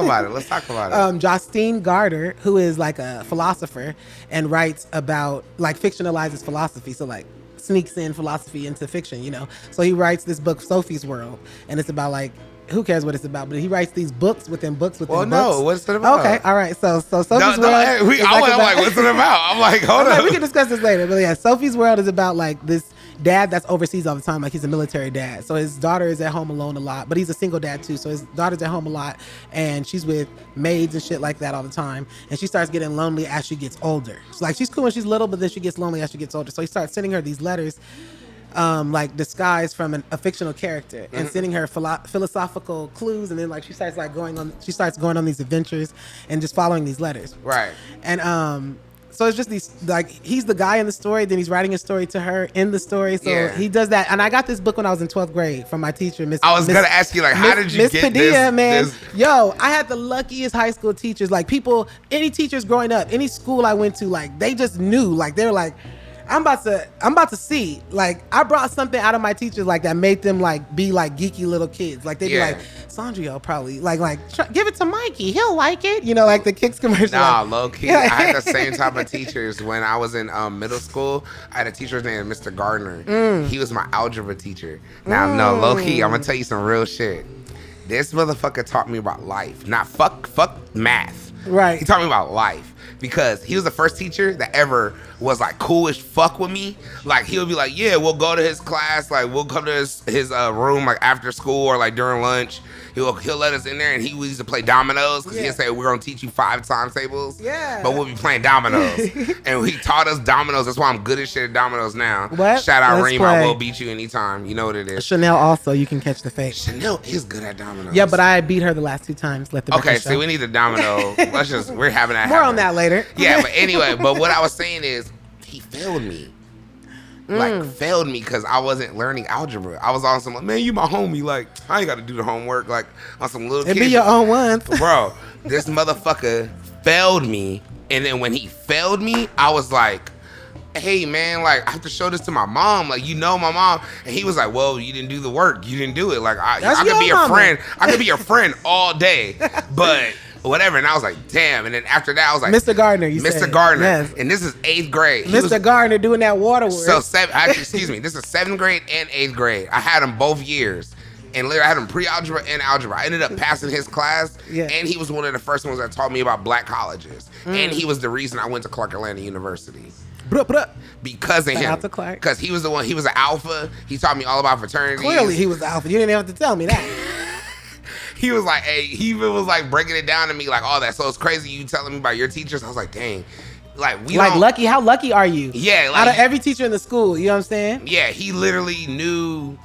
about it. Justine Garter, who is like a philosopher and writes about, like fictionalizes philosophy. So like sneaks in philosophy into fiction, So he writes this book, Sophie's World, and it's about like, who cares what it's about? But he writes these books within books within books. Well, no, what's it about? Okay, all right. So Sophie's World. I'm like, what's it about? I'm like, hold on. We can discuss this later. But yeah, Sophie's World is about like this dad that's overseas all the time. Like he's a military dad. So his daughter is at home alone a lot, but he's a single dad too. So his daughter's at home a lot and she's with maids and shit like that all the time. And she starts getting lonely as she gets older. So like she's cool when she's little, but then she gets lonely as she gets older. So he starts sending her these letters like disguised from a fictional character and sending her philosophical clues, and then like she starts going on these adventures and just following these letters. Right. And so it's just these, like, he's the guy in the story, then he's writing a story to her in the story. So he does that. And I got this book when I was in 12th grade from my teacher, Miss. I was gonna ask you, like, how did you get Padilla, this? Man, yo, I had the luckiest high school teachers. Like any teachers growing up, any school I went to, like they just knew, like they were like, I'm about to see. Like I brought something out of my teachers like that made them like be like geeky little kids. Like they'd be like, Sondria probably give it to Mikey, he'll like it. Like the Kicks commercial. Nah, low key. I had the same type of teachers when I was in middle school. I had a teacher named Mr. Gardner. He was my algebra teacher. Now, no, low key, I'm gonna tell you some real shit. This motherfucker taught me about life, not fuck math. Right. He taught me about life. Because he was the first teacher that ever was like cool as fuck with me. Like he'll be like, yeah, we'll go to his class, like we'll come to his room like after school or like during lunch. He'll let us in there, and he used to play dominoes because he'll say, we're gonna teach you 5 timetables. Yeah. But we'll be playing dominoes. And he taught us dominoes. That's why I'm good as shit at dominoes now. What? Shout out Let's Reem, play. I will beat you anytime. You know what it is. Chanel also, you can catch the fate. Chanel is good at dominoes. Yeah, but I beat her the last 2 times. Let the Okay, record so show. we need the domino. We're having that More happen. on that later. Yeah, but anyway, but what I was saying is he failed me. Like, failed me because I wasn't learning algebra. I was on some, like, man, you my homie. Like, I ain't got to do the homework. Like, on some little It kid be your shit. own ones. Bro, this motherfucker failed me. And then when he failed me, I was like, hey, man, like, I have to show this to my mom. Like, you know my mom. And he was like, well, you didn't do the work. You didn't do it. Like, I That's could your be your mama. friend. I could be your friend all day. But whatever. And I was like, damn. And then after that, I was like, Mr. Gardner, you Mr. said. Gardner. Yes. And this is 8th grade. He Mr. was- Gardner doing that water work. So, excuse me, this is 7th grade and 8th grade. I had him both years. And literally, I had him pre-algebra and algebra. I ended up passing his class. Yeah. And he was one of the first ones that taught me about black colleges. And he was the reason I went to Clark Atlanta University. Bruh, bruh. Because of Shout him. out to Clark. Because he was the one, he was an alpha. He taught me all about fraternities. Clearly he was alpha. You didn't have to tell me that. He was like, hey, he even was like breaking it down to me, like all that. So it's crazy you telling me about your teachers. I was like, dang. Like, we Like, don't. lucky, how lucky are you? Yeah, like- out of every teacher in the school, you know what I'm saying? Yeah, he literally knew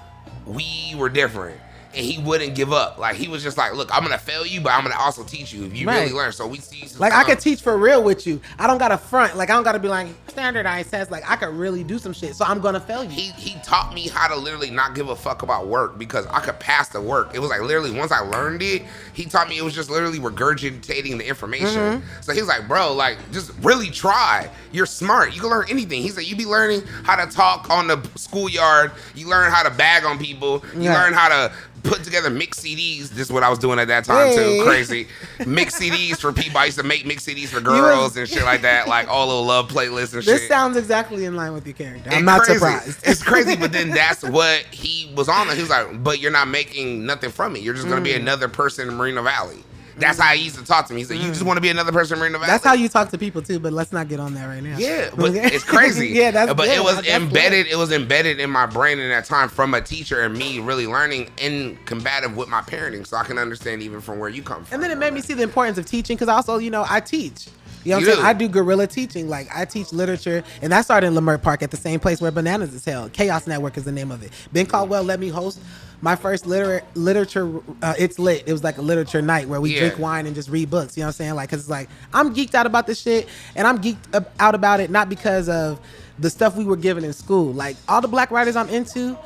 we were different. And he wouldn't give up. Like, he was just like, look, I'm going to fail you, but I'm going to also teach you if you Right. really learn. So we see some Like, I time. could teach for real with you. I don't got to front. Like, I don't got to be like, standardized tests. Like, I could really do some shit. So I'm going to fail you. He taught me how to literally not give a fuck about work because I could pass the work. It was like literally once I learned it, he taught me it was just literally regurgitating the information. So he was like, bro, like just really try. You're smart. You can learn anything. He said, you be learning how to talk on the schoolyard. You learn how to bag on people. You Yeah. learn how to put together mixed CDs. This is what I was doing at that time Hey. too. Crazy. Mixed CDs for people. I used to make mixed CDs for girls and shit like that. Like all little love playlists and This shit. sounds exactly in line with your character. I'm It's not crazy. surprised. It's crazy, but then that's what he was on. He was like, but you're not making nothing from it. You're just going to be another person in Moreno Valley. That's how he used to talk to me. He said, you just want to be another person in Moreno Valley? That's how you talk to people too, but let's not get on that right now. Yeah, but Okay? it's crazy. Yeah, that's But good. it was That's embedded. good. It was embedded in my brain in that time from a teacher and me really learning in combative with my parenting, so I can understand even from where you come from. And then it made me see the importance of teaching because also, you know, I teach. You know what You I'm saying? do. I do guerrilla teaching. Like, I teach literature, and that started in Leimert Park at the same place where Bananas is held. Chaos Network is the name of it. Ben Caldwell let me host my first literature. It's lit. It was like a literature night where we Yeah. drink wine and just read books. You know what I'm saying? Like, because it's like, I'm geeked out about this shit, and I'm geeked out about it not because of the stuff we were given in school. Like, all the black writers I'm into,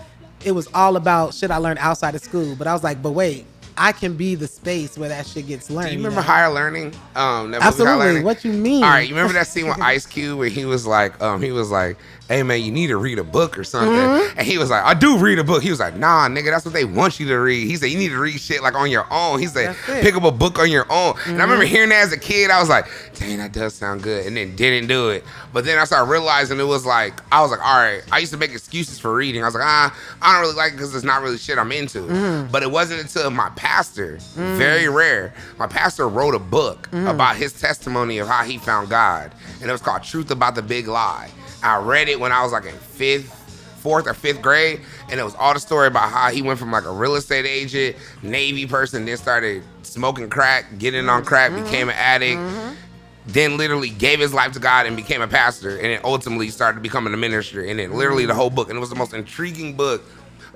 it was all about shit I learned outside of school. But I was like, but wait, I can be the space where that shit gets learned. Do you you remember know? Higher Learning? That movie, Higher Absolutely. Learning? What you mean? All right, you remember that scene with Ice Cube where he was like, hey man, you need to read a book or something. Mm-hmm. And he was like, I do read a book. He was like, nah, nigga, that's what they want you to read. He said, you need to read shit like on your own. He said, That's it. pick up a book on your own. And I remember Mm-hmm. hearing that as a kid. I was like, dang, that does sound good. And then didn't do it. But then I started realizing it was like, I was like, all right, I used to make excuses for reading. I was like, I don't really like it because it's not really shit I'm into. Mm-hmm. But it wasn't until my pastor, very rare, my pastor wrote a book about his testimony of how he found God. And it was called Truth About the Big Lie. I read it when I was like in fourth or fifth grade, and it was all the story about how he went from like a real estate agent, Navy person, then started smoking crack, getting on crack, became an addict, then literally gave his life to God and became a pastor, and then ultimately started becoming a minister, and then literally the whole book, and it was the most intriguing book.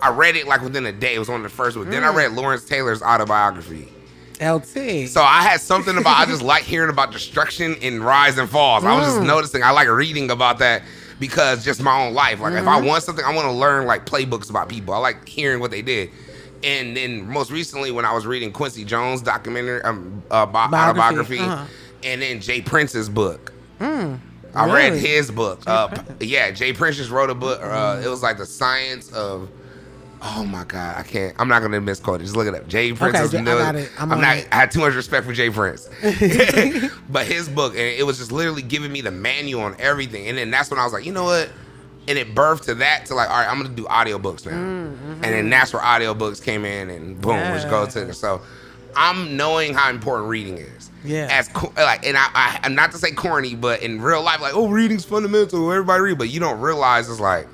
I read it like within a day. It was one of the first books. Then I read Lawrence Taylor's autobiography. LT. So I had something about, I just like hearing about destruction and rise and falls. I was just noticing, I like reading about that because just my own life. Like if I want something, I want to learn like playbooks about people. I like hearing what they did. And then most recently when I was reading Quincy Jones' documentary, autobiography, and then Jay Prince's book. I read Really? his book. Jay Prince just wrote a book. It was like the science of, oh my God, I'm not gonna misquote it. Just look it up. Jay Prince is I got it. I had too much respect for Jay Prince. But his book, and it was just literally giving me the manual on everything. And then that's when I was like, you know what? And it birthed to that, to like, all right, I'm gonna do audiobooks now. And then that's where audiobooks came in, and boom, which goes to, so I'm knowing how important reading is. Yeah. And I'm not to say corny, but in real life, like, oh, reading's fundamental. Everybody read, but you don't realize it's like.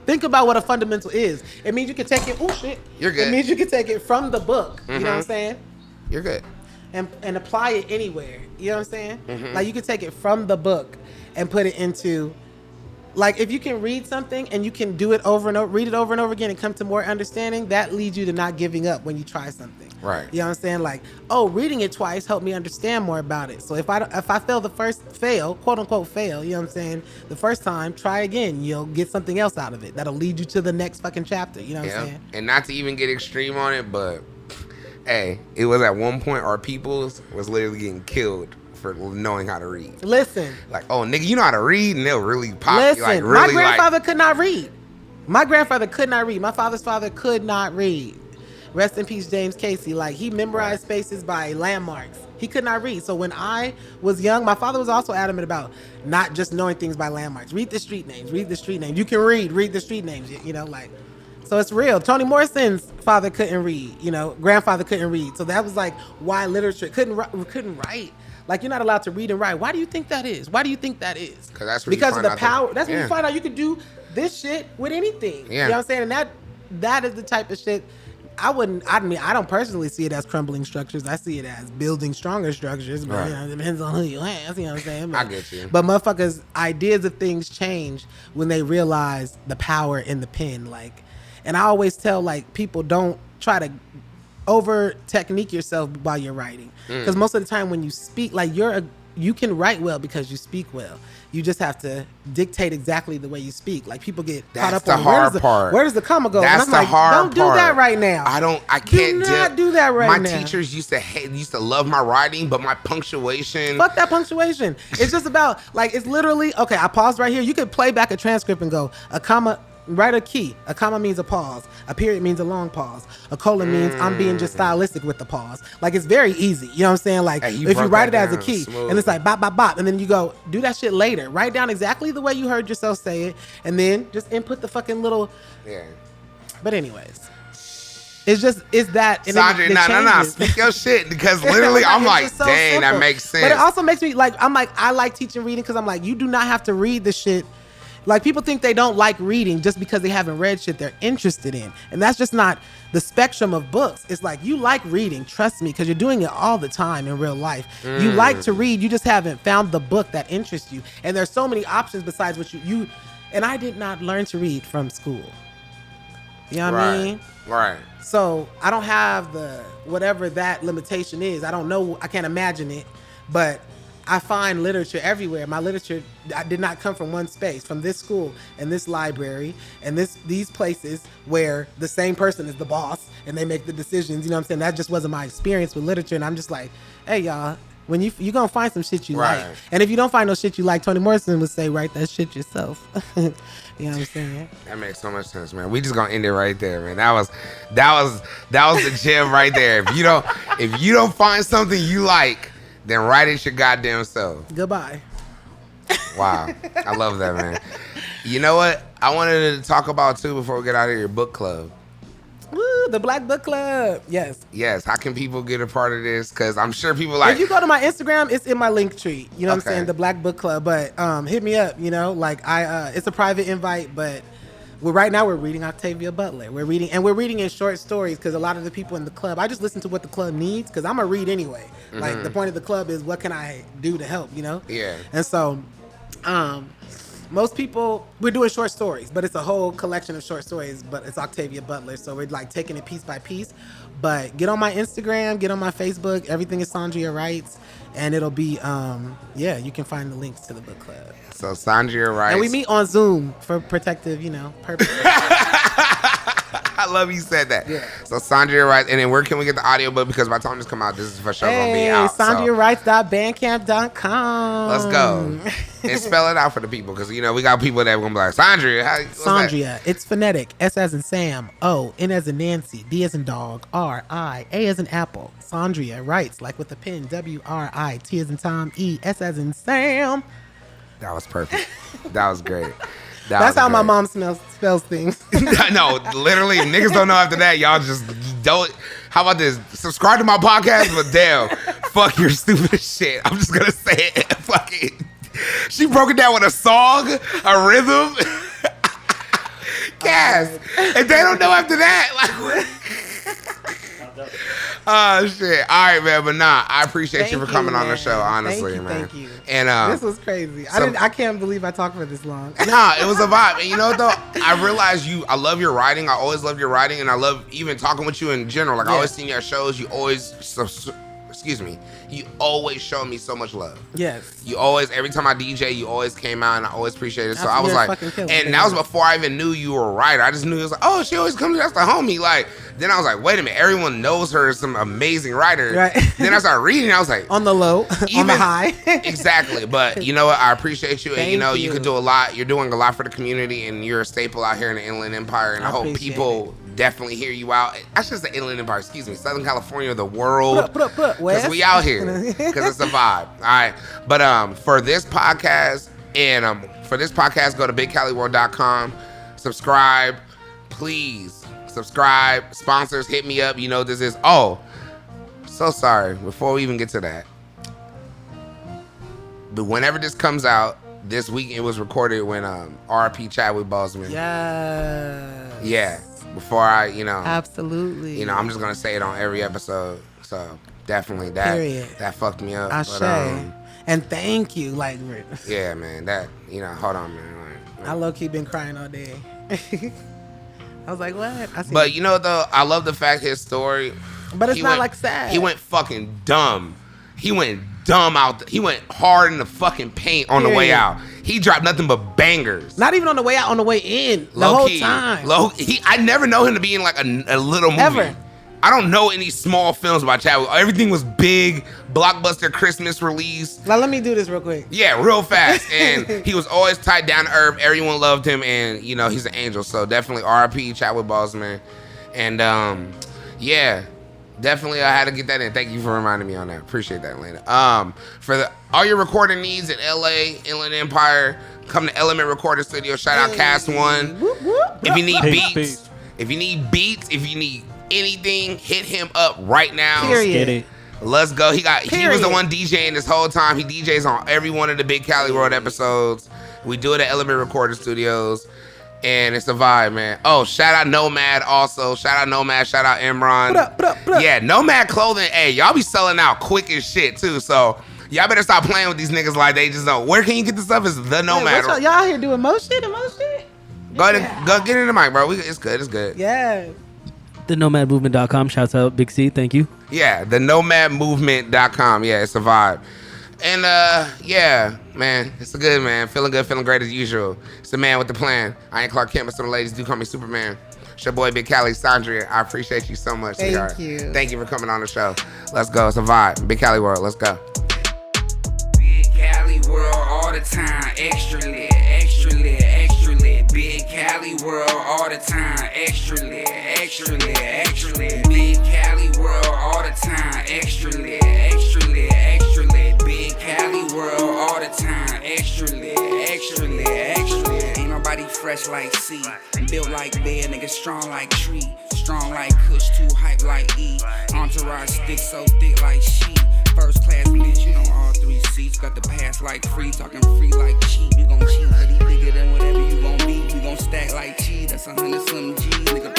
Think about what a fundamental is. It means you can take it. Oh shit. You're good. It means you can take it from the book. You know what I'm saying? You're good. And apply it anywhere. You know what I'm saying? Mm-hmm. Like you can take it from the book and put it into, like if you can read something and you can do it over and over, read it over and over again and come to more understanding, that leads you to not giving up when you try something. Right. You know what I'm saying? Like, oh, reading it twice helped me understand more about it. So if I fail the first quote unquote fail, you know what I'm saying? The first time, try again. You'll get something else out of it that'll lead you to the next fucking chapter. You know what I'm saying? And not to even get extreme on it, but hey, it was at one point our peoples was literally getting killed for knowing how to read. Listen. Like, oh, nigga, you know how to read? And they'll really pop you. Listen, Like, really, my grandfather could not read. My grandfather could not read. My father's father could not read. Rest in peace, James Casey. Like, he memorized spaces by landmarks. He could not read. So when I was young, my father was also adamant about not just knowing things by landmarks. Read the street names. Read the street names. You can read the street names. You know, like, so it's real. Toni Morrison's father couldn't read. You know, grandfather couldn't read. So that was like why literature couldn't write. Like, you're not allowed to read and write. Why do you think that is? Why do you think that is? Because of the power. That's when you find out you can do this shit with anything. Yeah. You know what I'm saying? And that is the type of shit. I don't personally see it as crumbling structures. I see it as building stronger structures. But you know, it depends on who you ask. You know what I'm saying? But, I get you. But motherfuckers' ideas of things change when they realize the power in the pen. Like, and I always tell like people, don't try to over technique yourself while you're writing, because most of the time when you speak, like you can write well because you speak well. You just have to dictate exactly the way you speak. Like, people get caught up on where does the comma go? That's and I'm the hard don't do part. that right now. I can't do not do that right now. My teachers used to love my writing, but my punctuation. Fuck that punctuation. It's just about, like, it's literally, okay, I paused right here. You could play back a transcript and go, a comma, write a key. A comma means a pause. A period means a long pause. A colon means I'm being just stylistic with the pause. Like, it's very easy. You know what I'm saying? Like, if you write it as a key, and it's like bop, bop, bop, and then you go, do that shit later. Write down exactly the way you heard yourself say it, and then just input the fucking little... Yeah. But anyways, it's that... Sondria, nah. Speak your shit, because literally I'm like, so dang, simple. that makes sense. But it also makes me, like, I like teaching reading, because I'm like, you do not have to read the shit. Like, people think they don't like reading just because they haven't read shit they're interested in. And that's just not the spectrum of books. It's like, you like reading, trust me, because you're doing it all the time in real life. You like to read, you just haven't found the book that interests you. And there's so many options besides what you and I did not learn to read from school. You know what I mean? Right. So I don't have the, whatever that limitation is. I don't know, I can't imagine it, but I find literature everywhere. My literature did not come from one space, from this school and this library and these places where the same person is the boss and they make the decisions. You know what I'm saying? That just wasn't my experience with literature. And I'm just like, hey, y'all, when you're going to find some shit you like. And if you don't find no shit you like, Toni Morrison would say, write that shit yourself. You know what I'm saying? That makes so much sense, man. We just gonna end it right there, man. That was the gem right there. If you don't find something you like, then write it your goddamn self. Goodbye. Wow. I love that, man. You know what? I wanted to talk about, too, before we get out of here, book club. Woo, the Black Book Club. Yes. Yes. How can people get a part of this? Because I'm sure people like... If you go to my Instagram, it's in my link tree. You know what I'm saying? The Black Book Club. But hit me up, you know? Like, it's a private invite, but... right now we're reading Octavia Butler. We're reading in short stories, because a lot of the people in the club, I just listen to what the club needs, because I'm gonna read anyway. Like, the point of the club is, what can I do to help, you know? Yeah. And so, most people, we're doing short stories, but it's a whole collection of short stories, but it's Octavia Butler, so we're like taking it piece by piece. But get on my Instagram, get on my Facebook, everything is Sondria Writes, and it'll be, you can find the links to the book club. So Sondria Writes. And we meet on Zoom for protective, purposes. I love you said that. Yeah. So Sondria Writes, and then where can we get the audiobook? Because by the time this come out, this is for sure gonna be out. SondriaWrites.bandcamp.com. Let's go. And spell it out for the people, because we got people that are gonna be like, Sondria. Sondria. It's phonetic. S as in Sam. O. N as in Nancy. D as in dog. R. I. A as in apple. Sondria Writes, like with a pen. W-R-I. T as in Tom. E. S as in Sam. That was perfect. That was great. That's how my mom spells things. No, literally, niggas don't know after that. Y'all just don't. How about this? Subscribe to my podcast, but damn, fuck your stupid shit. I'm just gonna say it. Fuck it. She broke it down with a song, a rhythm. Gas. And they don't know after that. Like what? Oh shit! All right, man, but nah, I appreciate you for coming on the show. Honestly, man. Thank you. And this was crazy. I can't believe I talked for this long. Nah, it was a vibe. And you know what though? I realized I love your writing. I always love your writing, and I love even talking with you in general. Like I always seen your shows. You always, you always show me so much love. Yes. You always, every time I DJ, you always came out, and I always appreciate it. So I was like, and that was before I even knew you were a writer. I just knew it was like, oh, she always comes. That's the homie. Like, then I was like, wait a minute, everyone knows her as some amazing writer. Right. Then I started reading, and I was like, on the low, on the high. Exactly. But you know what? I appreciate you, and you can do a lot. You're doing a lot for the community, and you're a staple out here in the Inland Empire. And I hope people definitely hear you out. I should say Inland Empire, excuse me, Southern California, the world, because we out here, because it's a vibe. All right, but for this podcast go to BigCaliWorld.com, subscribe, please subscribe. Sponsors, hit me up. You know this is. Oh, so sorry. Before we even get to that, but whenever this comes out, this week it was recorded when R.P. Chadwick Boseman. Yeah. Before I, absolutely, I'm just gonna say it on every episode. So definitely that fucked me up. And thank you, like, yeah, man. That hold on, man. I low-key been crying all day. I was like, what? But though, I love the fact his story. But it's not like sad. He went fucking dumb. He went dumb out. He went hard in the fucking paint on the way out. He dropped nothing but bangers. Not even on the way out, on the way in. The whole time. I never know him to be in like a little movie. Ever. I don't know any small films about Chadwick. Everything was big, blockbuster Christmas release. Now let me do this real quick. Yeah, real fast. And he was always tied down to earth. Everyone loved him, and he's an angel. So definitely R.I.P. Chadwick Boseman. And yeah, definitely I had to get that in. Thank you for reminding me on that. Appreciate that, Elena. For all your recording needs in LA, Inland Empire, come to Element Recording Studio. Shout out Cast One. If you need beats, if you need anything, hit him up right now. Period. Let's go. He was the one DJing this whole time. He DJs on every one of the Big Cali World episodes. We do it at Element Recording Studios, and it's a vibe, man. Oh, shout out Nomad also. Shout out Nomad. Shout out Imran. Yeah, Nomad clothing. Hey, y'all be selling out quick as shit too. So y'all better stop playing with these niggas like they just don't. Where can you get this stuff? It's the Nomad. Y'all out here doing more shit? Go get in the mic, bro. It's good. Yeah. TheNomadMovement.com. Shouts out Big C. Thank you. Yeah, TheNomadMovement.com. Yeah, it's a vibe. And yeah, man, it's a good, man. Feeling good, feeling great as usual. It's the man with the plan. I ain't Clark Kent, but some ladies do call me Superman. It's your boy Big Cali, Sondria. I appreciate you so much. Thank you. Thank you for coming on the show. Let's go. It's a vibe. Big Cali World. Let's go. Big Cali World all the time. Extra lit, extra lit, extra lit. Big Cali World all the time. Extra lit, extra lit, extra lit. Big Cali World all the time. Extra lit, extra lit, extra lit. Big Cali World all the time. Extra lit, extra lit, extra lit. Ain't nobody fresh like C. Built like bear, nigga strong like tree. Strong like Kush, too hype like E. Entourage stick so thick like she. First class bitch, you know all 3 seats. Got the pass like free, talking free like cheap. You gon' cheat, hoodie bigger than whatever you gon' be. We gon' stack like cheese, that's 100 some G, nigga.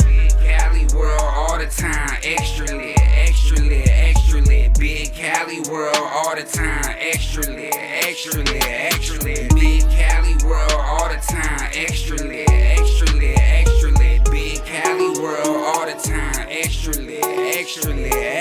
Big Cali World all the time, extra lit, extra lit, extra lit. Big Cali World all the time, extra lit, extra lit, extra lit. Big Cali World all the time, extra lit, extra lit, extra lit. Big Cali World all the time, extra lit, extra lit.